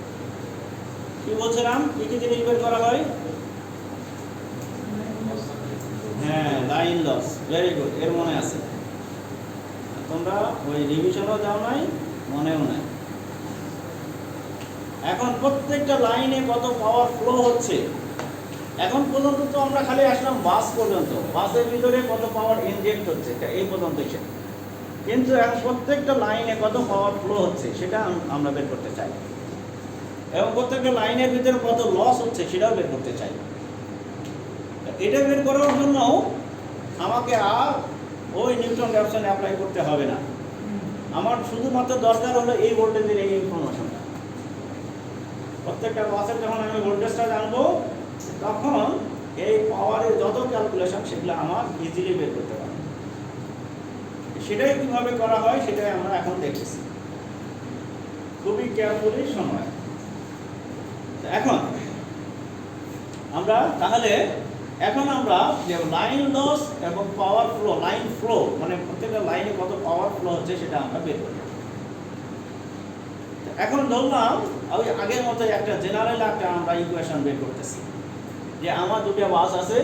কি বলছিলাম, কী কী জিনিস বের করা হয়? হ্যাঁ, লাইন লস, ভেরি গুড, এর মনে আছে। তোমরা ওই রিভিশনও দাও নাই, মনেও নাই। এখন প্রত্যেকটা লাইনে কত পাওয়ার ফ্লো হচ্ছে, এখন পর্যন্ত তো আমরা খালি আসলাম বাস পর্যন্ত, বাসের ভিতরে কত পাওয়ার ইনজেক্ট হচ্ছে এই পর্যন্ত এসে, কিন্তু এখন প্রত্যেকটা লাইনে কত পাওয়ার ফ্লো হচ্ছে সেটা আমরা বের করতে চাই, এবং প্রত্যেকটা লাইনের ভিতরে কত লস হচ্ছে সেটাও বের করতে চাই। এটা বের করার জন্য আমাকে আর ওই নিউটন র্যাপসন অ্যাপ্লাই করতে হবে না, আমার শুধুমাত্র দরকার হলো এই ভোল্টেজের এই ইনফরমেশনটা। প্রত্যেকটা বাসের যখন আমি ভোল্টেজটা জানবো, তখন এই পাওয়ারের যত ক্যালকুলেশন সেগুলো আমার ইজিলি বের করতে পারবো। সেটাই কীভাবে করা হয় সেটাই আমরা এখন দেখতেছি, খুবই কেয়ারফুলি সময়। এখন আমরা তাহলে এখন আমরা যে লাইন লস এবং পাওয়ার ফ্লো, লাইন ফ্লো মানে প্রত্যেকটা লাইনে কত পাওয়ার ফ্লো হচ্ছে সেটা আমরা বের করি। এখন ধরলাম ওই আগের মতো একটা জেনারেল একটা আমরা ইকুয়েশন বের করতেছি যে আমার দুটো বাস আছে,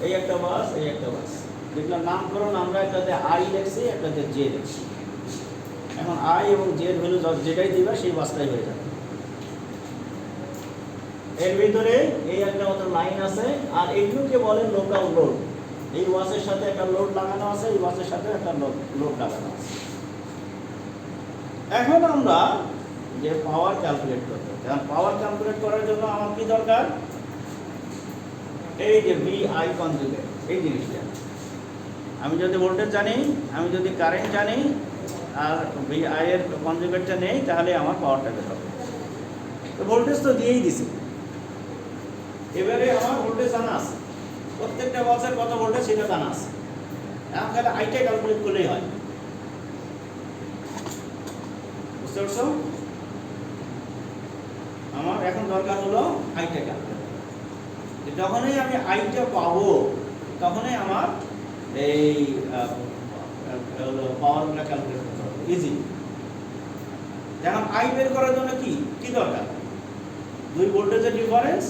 এই একটা বাস, এই একটা বাস, যেগুলোর নামকরণ আমরা একটাতে আই লিখছি, একটাতে জে লিখছি। এখন আই এবং জের ভ্যালু যেটাই দিবা সেই বাসটাই হয়ে যাবে। এর ভিতরে এই একটা মতো লাইন আছে, আর এইগুলোকে বলে লোকাল লোড। এই বাসের সাথে একটা লোড লাগানো আছে, এই বাসের সাথে একটা লোড লাগানো আছে। এখন আমরা যে পাওয়ার ক্যালকুলেট করব, কারণ পাওয়ার ক্যালকুলেট করার জন্য আমার কি দরকার, এই যে ভি আই কনজুগেট, এই জিনিসটা আমি যদি ভোল্টেজ জানি, আমি যদি কারেন্ট জানি, আর ভি আই এর কনজুগেটটা নেই, তাহলে আমার পাওয়ারটা বের হবে। তো ভোল্টেজ তো দিয়েই দিছে, এবারে আমার ভোল্টেজ জানা আছে, প্রত্যেকটা বাসের কত ভোল্টেজ সেটা জানা আছে। এখন খালি আইটা ক্যালকুলেট করলেই হয়। বুঝতে পারছো? আমার এখন দরকার হলো আইটা ক্যালকুলেট। যখনই আমি আইটা পাবো তখনই আমার এই পাওয়ারগুলো ক্যালকুলেট করতে হবে ইজি। এখন আই বের করার জন্য কি দরকার, দুই ভোল্টেজের ডিফারেন্স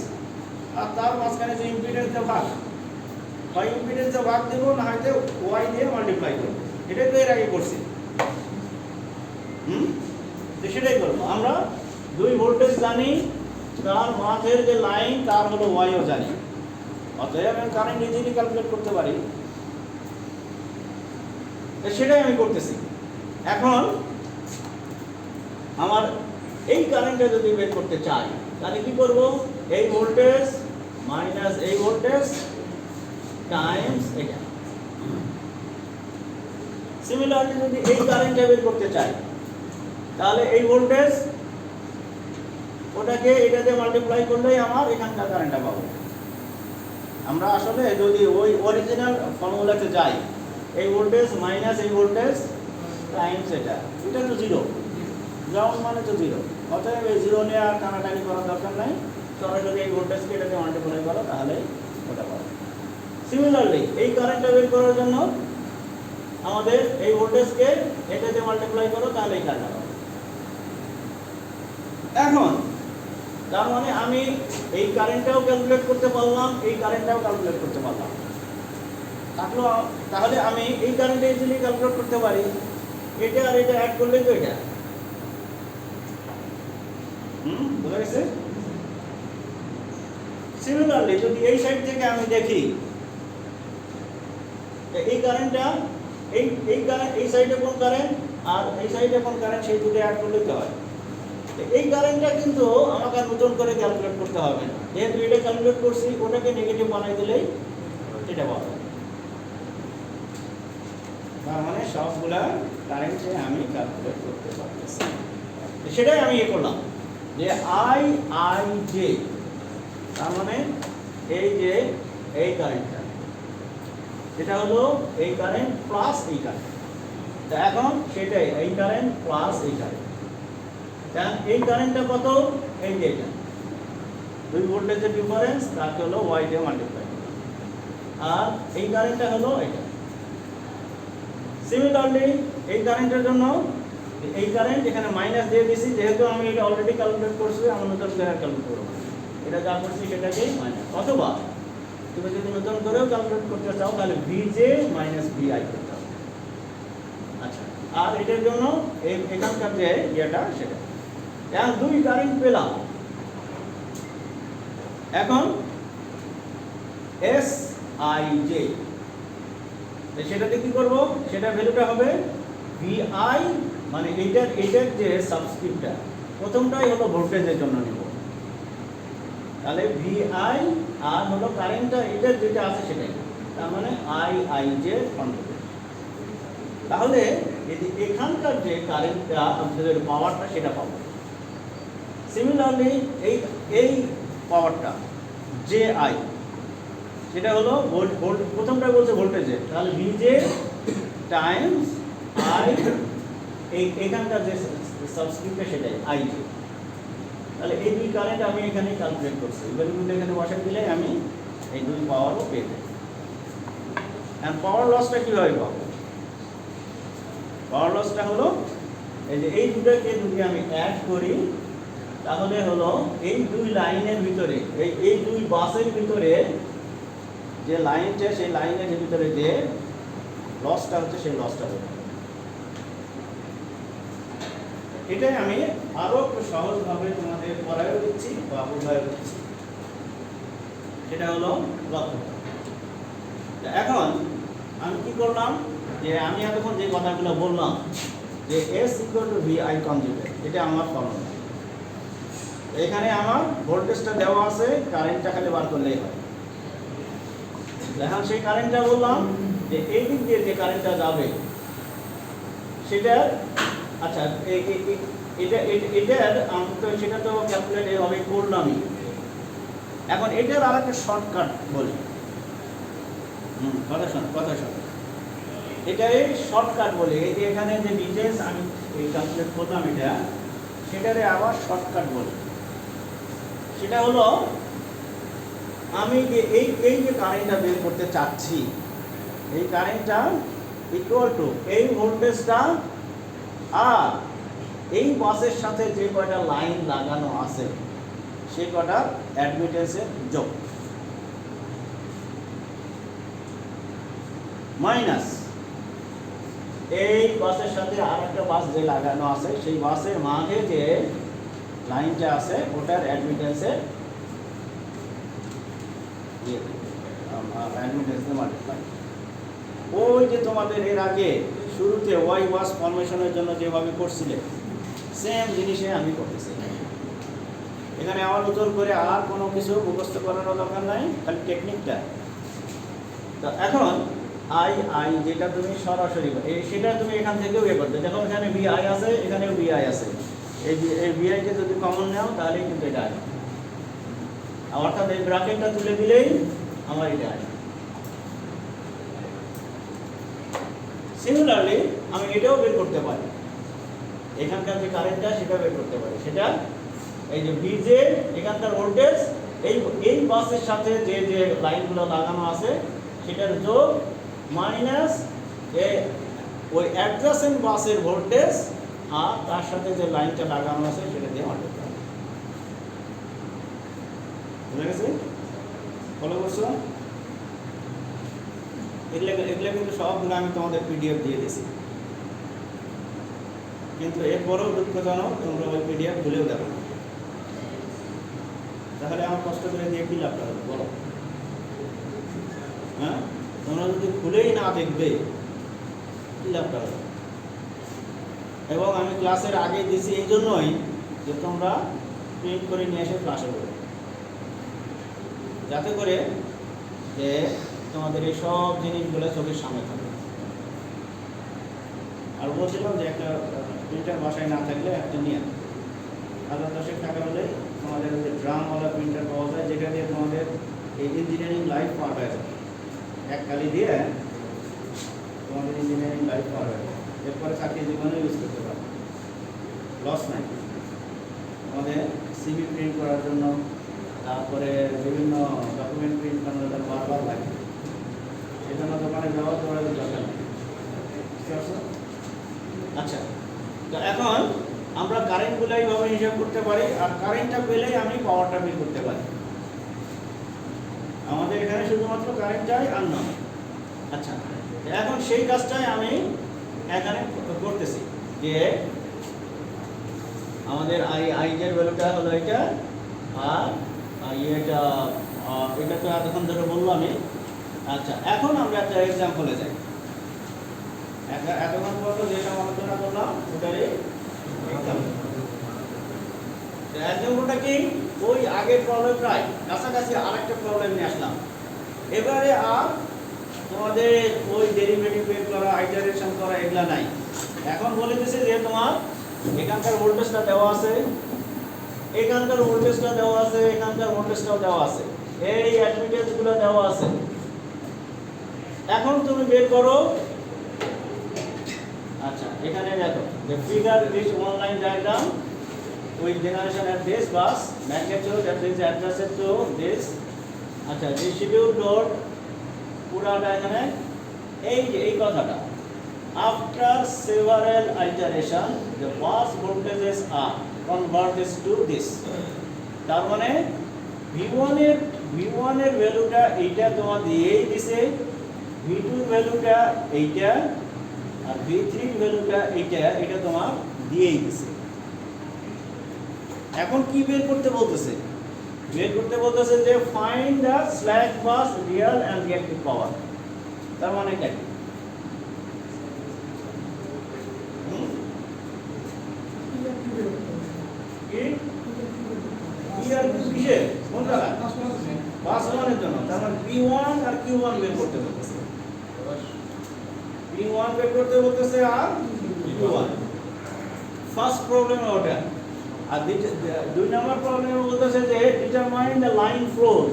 আর তার মাঝখানে যে ইম্পিডেন্সের ভাগ, হয় ইম্পিডেন্সের ভাগ দেবো, না হয়তো ওয়াই দিয়ে মাল্টিপ্লাই করবো। এটাই তো এর আগে করছি। তো সেটাই করবো। আমরা দুই ভোল্টেজ জানি, তার মাঝের যে লাইন তার হলো ওয়াইও জানি, অতএব আমি কারেন্ট ইজিলি ক্যালকুলেট করতে পারি। সেটাই আমি করতেছি। এখন আমার এই কারেন্টটা যদি বের করতে চাই তাহলে কি করব, এই ভোল্টেজ মাইনাস এই ভোল্টেজ টাইমস এটা। সিমিলারলি যদি এই কারেন্টটা বের করতে চাই তাহলে এই ভোল্টেজ ওটাকে এটাতে মাল্টিপ্লাই করলেই আমার এখানকার কারেন্টটা পাবো। আমরা আসলে যদি ওই অরিজিনাল ফর্মুলাতে যাই, এই ভোল্টেজ মাইনাস এই ভোল্টেজ টাইমস এটা তো জিরো, গ্রাউন্ড মানে তো জিরো, অতএব এই জিরো নিয়ে আর টানাটানি করার দরকার নাই, সরাসরি এই ভোল্টেজকে এটাতে মাল্টিপ্লাই করো তাহলে ওটা পাবো। সিমিলারলি এই কারেন্টটা বের করার জন্য আমাদের এই ভোল্টেজকে এটাতে মাল্টিপ্লাই করো তাহলে এই কারেন্টটা পাবো। এখন তার মানে আমি এই কারেন্টটাও ক্যালকুলেট করতে পারলাম, এই কারেন্টটাও ক্যালকুলেট করতে পারলাম। তাহলে আমি এই কারেন্টটা ইজিলি ক্যালকুলেট করতে পারি, এটা আর এটা অ্যাড করলেই তো এটা। বুঝা গেছে? সিমিলারলি যদি এই সাইড থেকে আমি দেখি এই কারেন্টটা, এই সাইডে কোন কারেন্ট আর এই সাইডে কোন কারেন্ট, সেই দুটো অ্যাড করলেই তো হয়। এই কারেন্টটা কিন্তু আমাকে নতুন করে ক্যালকুলেট করতে হবে না, যেহেতু এটা ক্যালকুলেট করছি, ওটাকে নেগেটিভ বানাই দিলেই এটা পাবো। তার মানে সবগুলা কারেন্টে আমি ক্যালকুলেট করতে পারতেছি। সেটাই আমি করলাম যে আই জে, তার মানে এই যে এই কারেন্টটা, এটা হলো এই কারেন্ট প্লাস এই কারেন্ট। তো এখন সেটাই এই কারেন্ট প্লাস এই কারেন্ট। এই কারেন্টটা কত, এই যে এটা দুই ভোল্টেজের ডিফারেন্স, তাকে হলো ওয়াই দিয়ে মাল্টিপ্লাই, আর এই কারেন্টটা হলো এটা। সিমিলারলি এই কারেন্টের জন্য এই কারেন্ট এখানে মাইনাস দিয়ে দিছি, যেহেতু আমি এটা অলরেডি ক্যালকুলেট করছি, আমি নতুন করে ক্যালকুলেট করব, এটা যা করছি সেটাকেই মাইনাস। অথবা তুমি যদি নতুন করেও ক্যালকুলেট করতে চাও তাহলে ভিজে মাইনাস ভিআই করতে হবে। আচ্ছা, আর এটার জন্য এখানকার যে ইয়েটা সেটা, এখন দুই কারেন্ট পেলাম। এখন এস আই জে, সেটাতে কি করব, সেটা ভ্যালুটা হবে ভিআই, মানে এটার যে সাবস্ক্রিপ্টটা প্রথমটাই হলো ভোল্টেজের জন্য নিব, তাহলে ভিআই আর হলো কারেন্টটা এটার যেটা আছে সেটাই, তার মানে আই জে কনজুগেট। তাহলে এখানকার যে কারেন্টটা আমাদের পাওয়ারটা সেটা পাবো। সিমিলারলি এই পাওয়ারটা জে আই, সেটা হলো প্রথমটা বলছে ভোল্টেজে, তাহলে ভিজে টাইমস আই, এখানকার যে সাবস্ক্রিপ্টটা সেটাই আই জে। তাহলে এই দুই কারেন্ট আমি এখানে ক্যালকুলেট করছি, এবার কিন্তু এখানে বসাই দিলে আমি এই দুই পাওয়ারও পেয়ে যাই। আর পাওয়ার লসটা কীভাবে পাবো? পাওয়ার লসটা হলো এই যে এই দুটোকে যদি আমি অ্যাড করি তাহলে হলো এই দুই লাইনের ভিতরে এই দুই বাসের ভিতরে যে লাইনটা, সেই লাইনের ভিতরে যে লসটা হচ্ছে সেই লসটা হবে। এটাই আমি আরো একটু সহজভাবে তোমাদের পড়ায়ও দিচ্ছি বা বোঝায়ও দিচ্ছি। সেটা হলো লক্ষ্য। এখন আমি কি করলাম, যে আমি এতক্ষণ যে কথাগুলো বললাম যে S = VI কনজুগেট, এটা আমার ফর্মুলা। এখানে আমার ভোল্টেজটা দেওয়া আছে, কারেন্টটা খালি বার করলেই হয়। এখন সেই কারেন্টটা বললাম যে এই দিক দিয়ে যে কারেন্টটা যাবে সেটা, আচ্ছা এটার তো সেটা তো ক্যালকুলেট এভাবে করলামই। এখন এটার আর একটা শর্টকাট বলি, কথা শোন, এটাই শর্টকাট বলি। এই যে এখানে যে ডিটেলস আমি এই ক্যালকুলেট করলাম এটা, সেটারে আবার শর্টকাট বলি। সেটা হলো আমি যে এই যে কারেন্টটা বের করতে চাচ্ছি, এই কারেন্টটা ইকুয়াল টু এই ভোল্টেজটা আর এই বাসের সাথে যে কয়টা লাইন লাগানো আছে সে কটা অ্যাডমিটেন্সের যোগ, মাইনাস এই বাসের সাথে আর একটা বাস যে লাগানো আছে সেই বাসের মাঝে যে লাইনটা আছে ওটার অ্যাডমিটেন্সের মাল্টিপ্লাই। ওই যে তোমাদের এর আগে শুরুতে ওয়াই বাস ফরমেশনের জন্য যেভাবে করছিলে সেম জিনিসে আমি করতেছি। এখানে আমার নতুন করে আর কোনো কিছু মুখস্থ করার দরকার নাই, খালি টেকনিকটা। তো এখন আই যেটা তুমি সরাসরি সেটা তুমি এখান থেকেও ইয়ে করতে, দেখো এখানে VI আছে, এখানেও VI আছে, এই VI-কে যদি কমন নাও তাহলেই কিন্তু এটা আসবে। অর্থাৎ এই ব্র্যাকেটটা তুলে দিলেই আমার এটা আসবে। সিমিলারলি আমি এটাও বের করতে পারি, এখানকার যে কারেন্টটা সেটা বের করতে পারি। সেটা এই যে VJ এখানকার ভোল্টেজ এই বাসের সাথে যে যে লাইনগুলো লাগানো আছে সেটার যোগ মাইনাস ওই অ্যাডজাসেন্ট বাসের ভোল্টেজ আর তার সাথে যে লাইনটা লাগানো আছে সেটা দিয়ে মাল্টিপ্লাই। বুঝা গেছে? ফলো করছো? এগুলো কিন্তু সবগুলো আমি তোমাদের PDF দিয়ে দিয়েছি, কিন্তু এরপরেও দুঃখজনক তোমরা ওই PDF ভুলেও দেখো না। তাহলে আমার কষ্ট করে দিয়ে কি লাভটা হবে বলো? হ্যাঁ, তোমরা যদি ভুলেই না দেখবে কি লাভটা হবে? এবং আমি ক্লাসের আগে দিয়েছি এই জন্যই যে তোমরা প্রিন্ট করে নিয়ে এসে ক্লাসে করবে, যাতে করে যে তোমাদের এই সব জিনিসগুলো চোখের সামনে থাকবে। আর বলছিলাম যে একটা প্রিন্টার বাসায় না থাকলে একটা নিয়ে 1000 টাকা হলে তোমাদের যে ড্রামওয়ালা প্রিন্টার পাওয়া যায়, যেটা দিয়ে তোমাদের এই ইঞ্জিনিয়ারিং লাইফ পার হয়ে যাবে। এক কালি দিয়ে তোমাদের ইঞ্জিনিয়ারিং লাইফ পার হয়ে যাবে, এরপরে চাকরি জীবনে ইউজ করতে পারবে, লস নাই। আমাদের CV প্রিন্ট করার জন্য, তারপরে বিভিন্ন ডকুমেন্ট প্রিন্ট করার জন্য বারবার লাগে, সেজন্য দোকানে যাওয়া করার দরকার নেই। বুঝতে পারছো? আচ্ছা, তো এখন আমরা কারেন্টগুলো এইভাবে হিসাব করতে পারি, আর কারেন্টটা পেলেই আমি পাওয়ারটা বের করতে পারি। আমাদের এখানে শুধুমাত্র কারেন্টটাই আর না। আচ্ছা, এখন সেই কাজটাই আমি এখানে করতেছি, যে আমাদের আইজের ভ্যালুটা হলো এটা, আর এটা তো এতক্ষণ ধরে বললাম আমি। আচ্ছা, এখন আমরা একটা এক্সাম্পলে যাই। এতক্ষণ পর্যন্ত যেটা আলোচনা করলাম ওটারই এক্সাম্পলটা কি, ওই আগের প্রবলেমটাই কাছাকাছি আরেকটা প্রবলেম নিয়ে আসলাম। এবারে আর তোমাদের ওই ডেরিভেটিভ বের করা, আইটারেশন করা এগুলা নাই। এখন বলে দিয়েছে যে তোমার এখানকার ভোল্টেজটা দেওয়া আছে, এখানকার ভোল্টেজটা দেওয়া আছে, এখানকার ভোল্টেজটাও দেওয়া আছে, এই অ্যাডমিটেন্সগুলো দেওয়া আছে। এখন তুমি বের করো। আচ্ছা, এখানে দেখো the figure is one line diagram with generation at this bus magnitude that is adjacent to this আচ্ছা, ডিস্ট্রিবিউট লোড পুরাটা এখানে এই যে এই কথাটা, after several iteration the bus voltages are converted to this. তার মানে V1 এর ভ্যালুটা এইটা তোমার দিয়েই দিছে, V2 এর ভ্যালুটা এইটা, আর V3 এর ভ্যালুটা এইটা, এটা তোমার দিয়েই দিছে। এখন কি বের করতে বলতেছে? বের করতে বলতেছে যে find the slack bus real and reactive power. তার মানে কি? কিসের কোন জায়গা? বাস ওয়ানের জন্য। তার মানে P1 আর Q1 বের করতে বলতেছে, P1 বের করতে বলতেছে আর Q1। ফার্স্ট প্রবলেম ওটা। আর দুই নম্বর প্রবলেম বলতেছে যে ডিটারমাইন দ্য লাইন ফ্লোজ,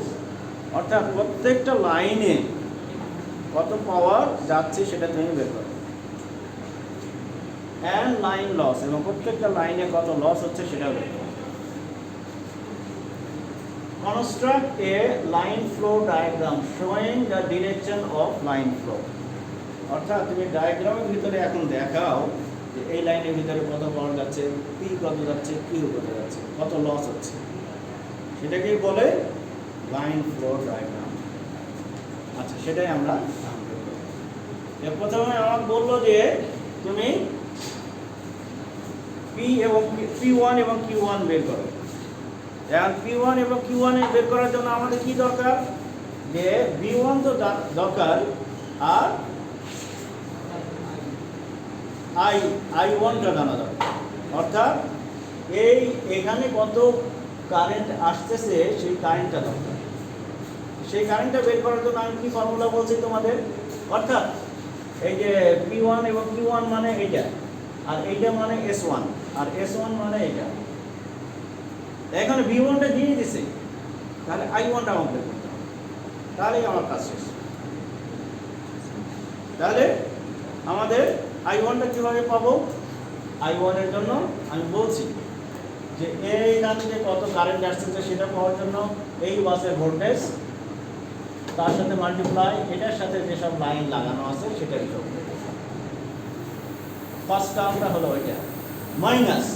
অর্থাৎ প্রত্যেকটা লাইনে কত পাওয়ার যাচ্ছে সেটা তুমি বের করো, এন্ড লাইন লস, এবং প্রত্যেকটা লাইনে কত লস হচ্ছে সেটা বের করো। Construct A line flow diagram showing the direction of line flow, অর্থাৎ তুমি ডায়াগ্রামের ভিতরে এখন দেখাও যে এই লাইনের ভিতরে কত পাওয়ার যাচ্ছে, P কত যাচ্ছে, Q কত যাচ্ছে, কত লস হচ্ছে, সেটাকেই বলে লাইন ফ্লো ডায়াগ্রাম। আচ্ছা, সেটাই আমরা প্রথমে আমাকে বললো যে তুমি P1 এবং Q1 বের করো। এখন P1 এবং Q1 বের করার জন্য আমাদের কি দরকার? যে V1 তো দরকার, আর I1টা জানা দরকার। অর্থাৎ এখানে কত কারেন্ট আসতেছে সেই কারেন্টটা দরকার। সেই কারেন্টটা বের করার জন্য আমি কি ফর্মুলা বলছি তোমাদের? অর্থাৎ এই যে P1 এবং Q1 মানে এইটা, আর এইটা মানে S1, আর S1 মানে এইটা। এখানে V1টা দিয়ে দিছে, তাহলে I1টা আমাকে বের করতে হবে, তাহলেই আমার কাজ শেষ। তাহলে আমাদের I1টা কিভাবে পাবো? I1 এর জন্য আমি বলছি যে এই লাইনে কত কারেন্ট আসছে সেটা পাওয়ার জন্য এই বাসের ভোল্টেজ, তার সাথে মাল্টিপ্লাই এটার সাথে যেসব লাইন লাগানো আছে সেটার যোগ। ফার্স্ট টার্মটা হলো এটা, মাইনাস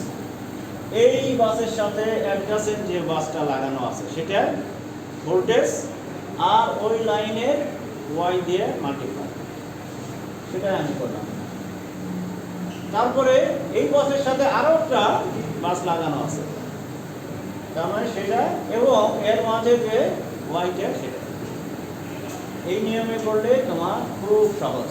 এই বাসের সাথে অ্যাডজাসেন্ট যে বাসটা লাগানো আছে সেটা ভোল্টেজ, আর ওই লাইনের ওয়াই দিয়ে মাল্টিপ্লাই, সেটা আমি করলাম। তারপরে এই বাসের সাথে আরো একটা বাস লাগানো আছে, তার মানে সেটা, এবং এর মাঝে যে ওয়াইটা সেটা। এই নিয়মে করলে তোমার খুব সহজ।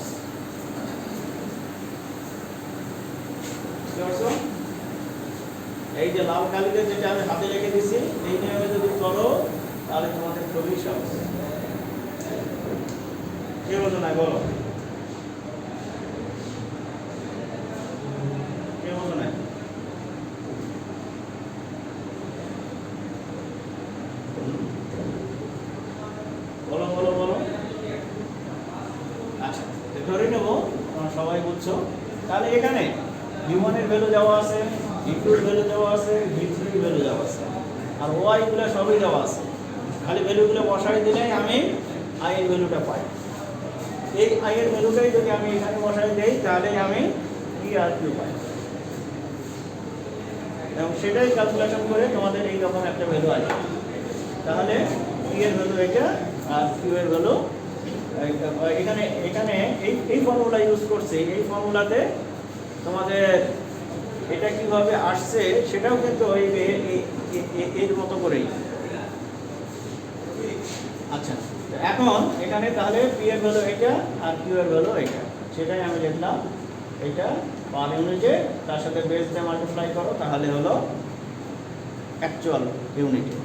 এই যে লাল কালিতে যেটা আমি হাতে রেখে দিছি, এই নিয়মে যদি করো তাহলে তোমাদের খুবই সহজ। কি বলছো না বলো? কে বলছো না? বলো বলো বলো। আচ্ছা, ধরে নেবো তোমরা সবাই বুঝছো। তাহলে এখানে V1 এর ভ্যালু দেওয়া আছে, V2 এর ভ্যালু দেওয়া আছে, V3 এর ভ্যালু দেওয়া আছে, আর ওয়াই গুলো সবই দেওয়া আছে। খালি ভ্যালুগুলো বসাই দিলেই আমি I এর ভ্যালুটা পাই। এই I এর ভ্যালুটাই যদি আমি এখানে বসাই দেই তাহলে আমি P আর Q পাই, এবং সেটাই ক্যালকুলেশন করে তোমাদের এই রকম একটা ভ্যালু আসবে। তাহলে P এর ভ্যালু এটা, আর Q এর ভ্যালু এখানে এখানে এই ফর্মুলা ইউজ করছে। এই ফর্মুলাতে তোমাদের এটা কিভাবে আসছে সেটাও কিন্তু এর মতো করেই। আচ্ছা, এখন এখানে তাহলে P এর ভ্যালু এটা আর Q এর ভ্যালু এটা, সেটাই আমি লিখলাম। এটা পার ইউনিটে, তার সাথে বেস দিয়ে মাল্টিপ্লাই করো, তাহলে হলো অ্যাকচুয়াল ইউনিটে।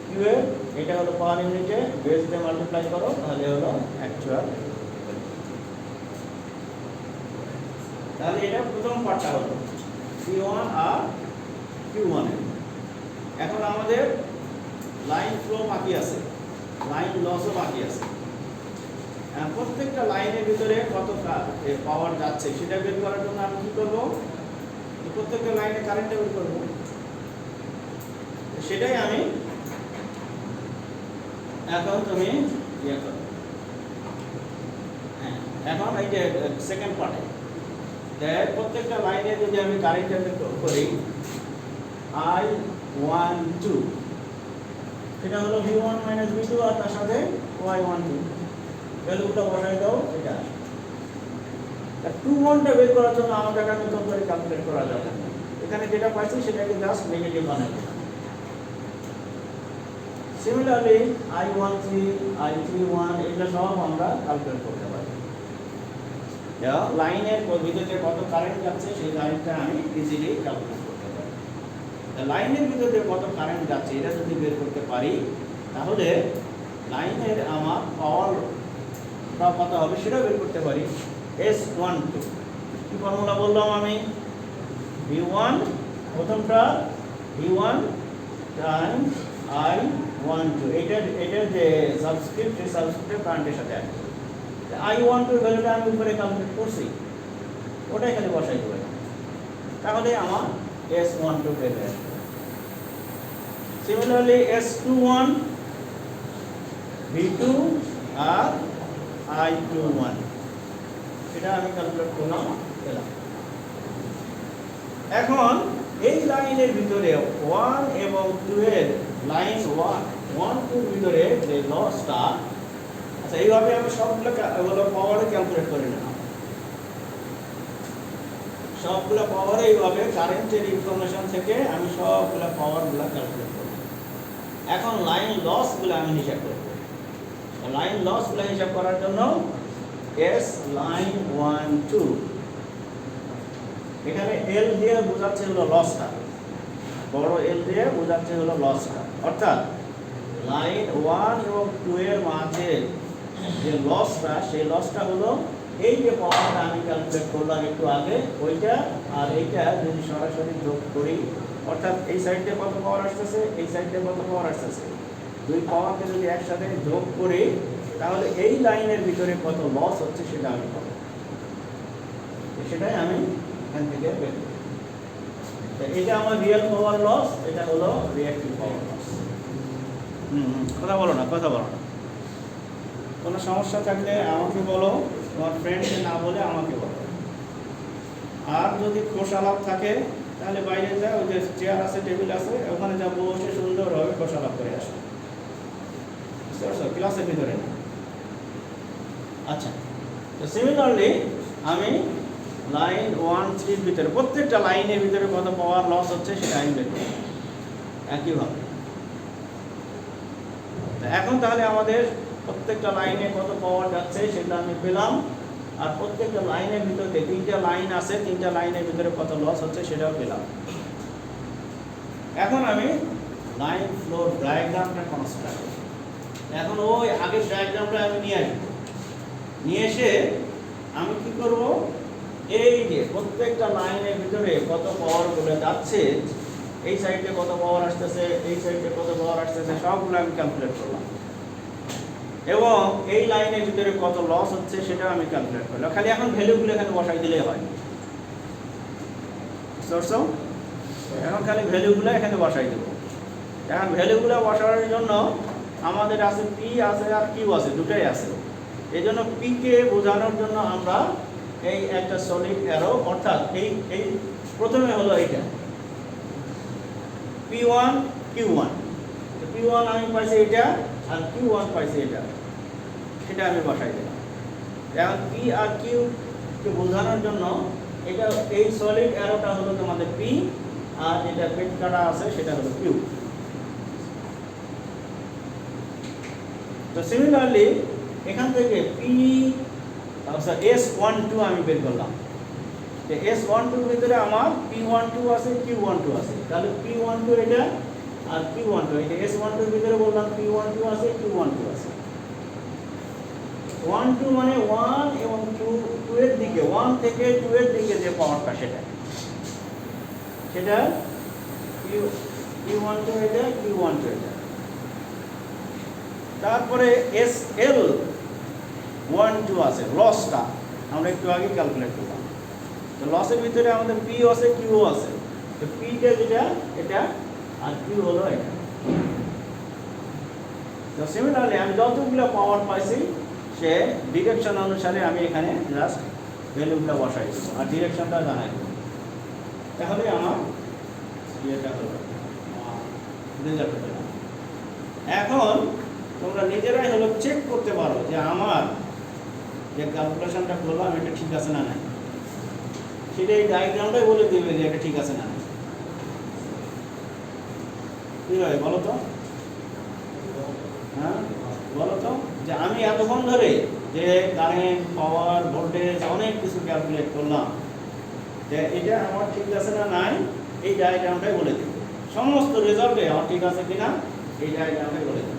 Q এর এটা হলো পার ইউনিটে, বেস দিয়ে মাল্টিপ্লাই করো, তাহলে হলো অ্যাকচুয়াল। তাহলে এটা প্রথম পার্টটা হলো P1 আর Q1 এর। এখন আমাদের লাইন ফ্লো বাকি আছে, লাইন লসও বাকি আছে। প্রত্যেকটা লাইনের ভিতরে কত পাওয়ার যাচ্ছে সেটা বের করার জন্য আমি কি করবো? প্রত্যেকটা লাইনে কারেন্টটা বের করবো। সেটাই আমি এখন তুমি ইয়ে করো, হ্যাঁ এখন এই যে সেকেন্ড পার্টে প্রত্যেকটা লাইনে যদি আমি কারেন্ট করি I12, এটা হলো V1 মাইনাস V2 আর তার সাথে Y12 ভ্যালুটা বসাই দাও। এটা 21টা বের করার জন্য আমাদের একটা নতুন করে ক্যালকুলেট করা যাবে না, এখানে যেটা পাইছি সেটাকে জাস্ট নেগেটিভ বানাই দিলাম। সিমিলারলি I13, I31 এগুলো সব আমরা ক্যালকুলেট করতে পারি। লাইনের ভিতরে কত কারেন্ট যাচ্ছে সেই কারেন্টটা আমি ইজিলি ক্যালকুলেট করতে পারি। লাইনের ভিতরে কত কারেন্ট যাচ্ছে এটা যদি বের করতে পারি তাহলে লাইনের আমার পাওয়ারটা কত হবে সেটা বের করতে পারি। S12 কি ফর্মুলা বললাম আমি, V1 প্রথমটা V1 টাইমস I12, এটার যে সাবস্ক্রিপ্ট সেই সাবস্ক্রিপ্টের কারেন্টের সাথে আছে। I12 ভ্যালুটা আমি উপরে ক্যালকুলেট করছি, ওটাই খালি বসাই দেবো, তাহলে আমার S12 বের হয়ে আসবে। সিমিলারলি S21, V2 আর I21 এটা আমি ক্যালকুলেট করলাম পেলাম। এখন এই লাইনের ভিতরে 1 এবং 2 এর লাইন 1, 2 এর ভিতরে যে লসটা, আচ্ছা এইভাবে আমি সবগুলো পাওয়ার ক্যালকুলেট করে নিলাম, সবগুলো পাওয়ার এইভাবে কারেন্টের ইনফরমেশন থেকে আমি সবগুলো পাওয়ারগুলো ক্যালকুলেট করব। এখন লাইন লসগুলো আমি হিসাব করব। লাইন লসগুলো হিসাব করার জন্য S লাইন 1 2, এখানে L দিয়ে বোঝাচ্ছে হলো লসটা, বড় L দিয়ে বোঝাচ্ছে হলো লসটা, অর্থাৎ লাইন 1 এবং 2 এর মাঝে যে লসটা সেই লসটা হলো এই যে পাওয়ারটা আমি ক্যালকুলেট করলাম একটু আগে ওইটা আর এইটা যদি সরাসরি যোগ করি, অর্থাৎ এই সাইডে কত পাওয়ার আসতেছে এই সাইডে কত পাওয়ার আসতেছে, দুই পাওয়ারকে যদি একসাথে যোগ করি তাহলে এই লাইনের ভিতরে কত লস হচ্ছে সেটা আমি পাবো, সেটাই আমি এখান থেকে বের করব। এটা আমার রিয়েল পাওয়ার লস, এটা হলো রিঅ্যাক্টিভ পাওয়ার লস। কথা বলো না, কথা বলো না, কোনো সমস্যা থাকলে আমাকে বলো, তোমার ফ্রেন্ডকে না বলে আমাকে বলো। আর যদি খোসালাপ থাকে তাহলে বাইরে যা, ওই যে চেয়ার আছে টেবিল আছে ওখানে যা বসে সুন্দরভাবে খোসালাপ করে আসো, বুঝতে পারছো, ক্লাসের ভিতরে না। আচ্ছা, তো সিমিলারলি আমি লাইন 1 3 ভিতরে প্রত্যেকটা লাইনের ভিতরে কত পাওয়ার লস হচ্ছে সেটা আমি বের করব একইভাবে। এখন তাহলে আমাদের প্রত্যেকটা লাইনে কত পাওয়ার যাচ্ছে সেটা আমি পেলাম, আর প্রত্যেকটা লাইনের ভিতরে তিনটা লাইন আছে, তিনটা লাইনের ভিতরে কত লস হচ্ছে সেটাও পেলাম। এখন আমি লাইন ফ্লো ডায়াগ্রামটা কনস্ট্রাক্ট করব। এখন ওই আগের ডায়াগ্রামটা আমি নিয়ে আসবো, নিয়ে এসে আমি কি করব, এই যে প্রত্যেকটা লাইনের ভিতরে কত পাওয়ার বলে যাচ্ছে, এই সাইডে কত পাওয়ার আসতেছে এই সাইডে কত পাওয়ার আসতেছে সবগুলো আমি ক্যালকুলেট করলাম, এবং এই লাইনের ভিতরে কত লস হচ্ছে সেটাও আমি ক্যালকুলেট করলাম। খালি এখন ভ্যালুগুলো এখানে বসাই দিলেই হয়, বুঝতে, এখন খালি ভ্যালুগুলো এখানে বসাই দেবো। এখন ভ্যালুগুলো বসানোর জন্য আমাদের আছে পি আছে আর কিউ আছে, দুটাই আছে। এই জন্য পিকে বোঝানোর জন্য আমরা এই একটা সলিড অ্যারো, অর্থাৎ এই প্রথমে হলো এইটা P1 Q1, P1 আমি পাইছি এটা আর Q1 পাইছি এটা, সেটা আমি বসাই দিলাম। এখন P আর Q কে বোঝানোর জন্য এটা এই সলিড অ্যারোটা হলো তোমাদের P, আর যেটা পেট কাটা আছে সেটা হলো Q। তো সিমিলারলি এখান থেকে S12 আমি বের করলাম, S12 এর ভিতরে আমার P12 আছে Q12 আছে, তাহলে P12 এটা আর Q12 এটা, S12 এর ভিতরে বললাম P12 আছে Q12 আছে। 1 2 মানে 1 এবং 2 এর দিকে, 1 থেকে 2 এর দিকে যে পাওয়ারটা সেটা Q12 এটা Q12 এটা। তারপরে SL 1 2 আছে, লসটা আমরা একটু আগে ক্যালকুলেট করলাম। তো লসের ভিতরে আমাদের P আছে Q আছে, তো P টা যেটা এটা আর Q হলো এটা। তো সিমিলারলি আমি যতগুলো পাওয়ার পাইছি সে ডিরেকশন অনুসারে আমি এখানে জাস্ট ভ্যালুগুলো বসাই দেবো আর ডিরেকশনটা জানাই দেবো, তাহলে আমার ইয়েটা হলো রেজাল্ট পেলাম। এখন তোমরা নিজেরাই হলো চেক করতে পারো যে আমার যে ক্যালকুলেশনটা করলাম এটা ঠিক আছে না নাই, সেটা এই ডায়াগ্রামটাই বলে দেবে যে এটা ঠিক আছে না নাই। ঠিক আছে বলো তো, হ্যাঁ বলো তো যে আমি এতক্ষণ ধরে যে কারেন্ট পাওয়ার ভোল্টেজ অনেক কিছু ক্যালকুলেট করলাম, যে এটা আমার ঠিক আছে না নাই এই ডায়াগ্রামটাই বলে দেবে। সমস্ত রেজাল্টে আমার ঠিক আছে কিনা এই ডায়াগ্রামটাই বলে দেবে।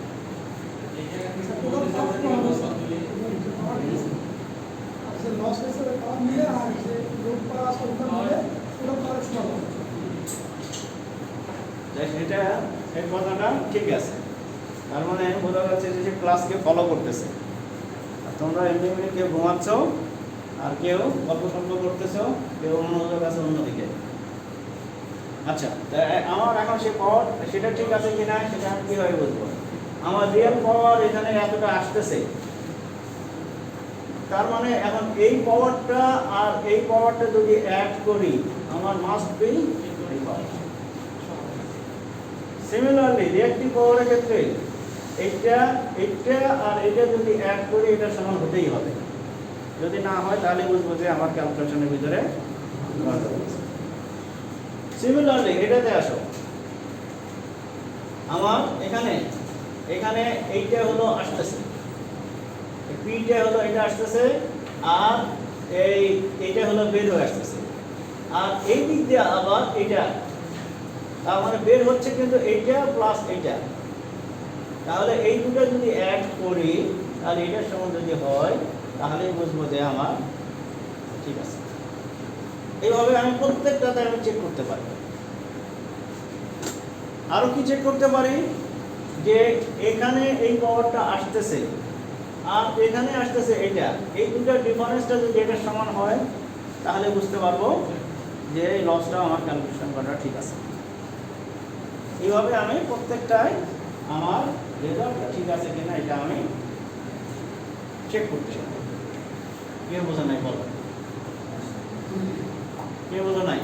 এটা এই কথাটা ঠিক আছে, তার মানে বোঝা যাচ্ছে যে ক্লাসকে ফলো করতেছে। তোমরা এমনি এমনি কেউ ঘুমাচ্ছ আর কেউ গল্প সল্প করতেছ, কেউ মনোযোগ আছে অন্যদিকে। আচ্ছা, আমার এখন সে পাওয়ার সেটা ঠিক আছে কিনা সেটা আমি কীভাবে বুঝবো? আমার রিয়েল পাওয়ার এখানে এতটা আসতেছে, তার মানে এখন এই পাওয়ারটা আর এই পাওয়ারটা যদি অ্যাড করি আমার মাস্ট বি এই পাওয়ার। সিমিলারলি রিঅ্যাক্টিভ পাওয়ারের ক্ষেত্রে এইটা আর এটা যদি অ্যাড করি এটা সমান হতেই হবে, যদি না হয় তাহলে বুঝবো যে আমার ক্যালকুলেশনের ভিতরে গন্ডগোল আছে। সিমিলারলি এটাতে আসো, আমার এখানে এইটা হলো আসতেছে, পিটা হলো এটা আসতেছে, আর এইটা হলো বের হয়ে আসতেছে, আর এই দিক দিয়ে আবার এটা, তার মানে বের হচ্ছে কিন্তু এইটা প্লাস এইটা, তাহলে এই দুটো যদি অ্যাড করি তাহলে এটার সমান যদি হয় তাহলে বুঝবো যে আমার ঠিক আছে। এইভাবে আমি প্রত্যেকটাতে আমি চেক করতে পারি। আরো কি চেক করতে পারি যে এখানে এই পাওয়ারটা আসতেছে আর এখানে আসতেছে এটা, এই দুটার ডিফারেন্সটা যদি এটার সমান হয় তাহলে বুঝতে পারবো যে এই লসটা আমার ক্যালকুলেশন করা ঠিক আছে। এইভাবে আমি প্রত্যেকটাই আমার রেজাল্টটা ঠিক আছে কিনা এটা আমি চেক করতে চাই। কে বোঝা নাই বলো, কে বোঝা নাই?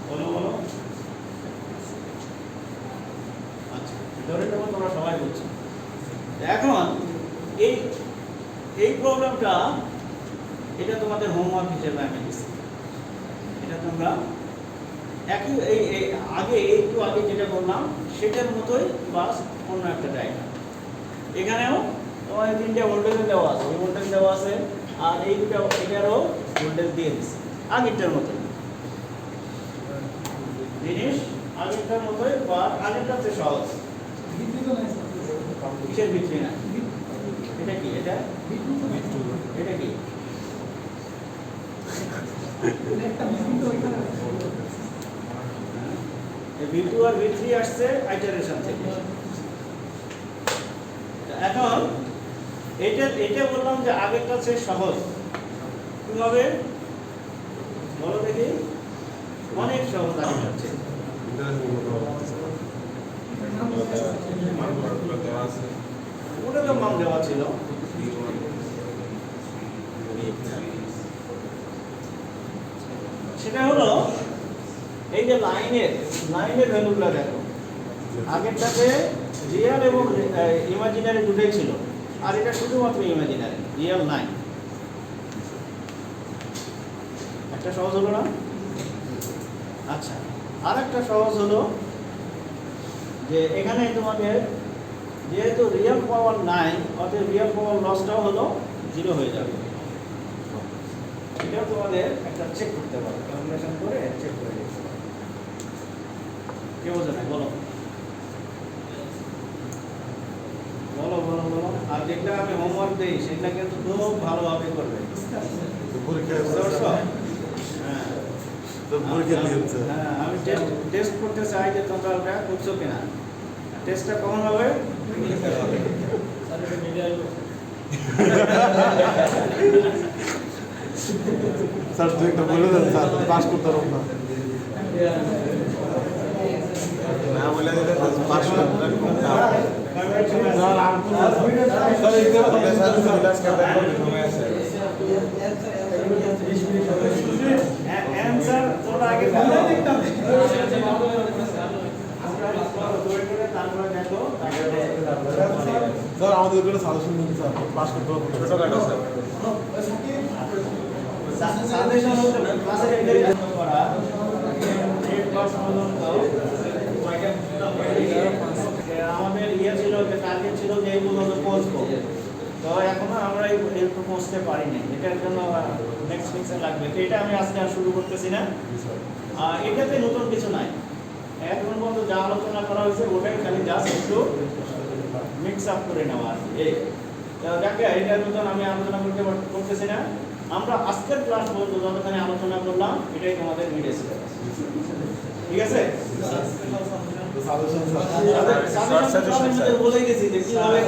বলো বলো। আচ্ছা, ধরে নেবো তোমরা সবাই বুঝছো। এখন এই প্রবলেমটা এটা তোমাদের হোমওয়ার্ক হিসেবে আমি দিচ্ছি। এটা তোমরা একই একটু আগে যেটা বললাম সেটার মতোই বাস অন্য একটা ডায়াগ্রাম। এখানেও তোমার তিনটা ভোল্টেজ দেওয়া আছে, এই ভোল্টেজ দেওয়া আছে আর এই দুটো এটারও ভোল্টেজ দিয়ে দিচ্ছে আগেরটার মতোই জিনিস, আগেরটার মতোই বা আগেরটার চেয়ে সহজ। কিসের ভিত্তি না? এটা কি? এটা কি? V2 আর V3 আসছে আইটারেশন থেকে। এখন এটা বললাম যে আগেরটা চেয়ে সহজ। কিভাবে বলো দেখি? অনেক সহজ আগেরটা চেয়ে। ওটা তো মান দেওয়া ছিল। সেটা হলো এই যে লাইনের ভ্যালুগুলো দেখো, আগেরটাতে রিয়েল এবং ইমাজিনারি দুটোই ছিল, আর এটা শুধুমাত্র ইমাজিনারি, রিয়েল নাই। একটা সহজ হলো না? আচ্ছা, আর একটা সহজ হলো যে এখানে তোমাদের যেহেতু রিয়েল পাওয়ার নাই, অতএব রিয়েল পাওয়ার লসটাও হলো 0 হয়ে যাবে। এটাও তোমাদের একটা চেক করতে পারো, ক্যালকুলেশন করে চেক করে দিতে পারো। কে বোঝে না বলো বলো বলো বলো। আর যেটা আমি হোমওয়ার্ক দিই সেটা কিন্তু খুব ভালোভাবে করবে। হ্যাঁ, আমি টেস্ট করতে চাই যে তোমরা ওটা করছো কিনা। টেস্টটা কখন হবে? স্যার তুই একটা বলে দেন স্যার, পাস করতে পারব না। না বলে দিলে 5 মিনিট করতে হবে অ্যানসার তোরা আগে বলে দিতে হবে তারপরে দেখো স্যার আমাদের কোনো সাজেশন দিন স্যার পাস করতে হবে ছোটখাটো স্যার সাজেশন হচ্ছে ক্লাসে ইন্টারেক্ট করা রেড বক্স পর্যন্ত আমাদের ইয়ে ছিল যে টার্গেট ছিল যে এইগুলো পৌঁছবো তো এখনো আমরা এই পৌঁছতে পারিনি এটার জন্য নেক্সট ফিক্সে লাগবে তো এটা আমি আজকে আর শুরু করতেছি না এটাতে নতুন কিছু নাই এখন পর্যন্ত যা আলোচনা করা হয়েছে ওটাই খালি জাস্ট একটু মিক্স আপ করে নেওয়া আর এই যাকে এটা নতুন আমি আলোচনা করতেছি না আমরা আজকের ক্লাস পর্যন্ত যতখানি আলোচনা করলাম এটাই তোমাদের মিডে সিলেবাস ঠিক আছে সাজেশন স্যার বলে গেছি যে কিভাবে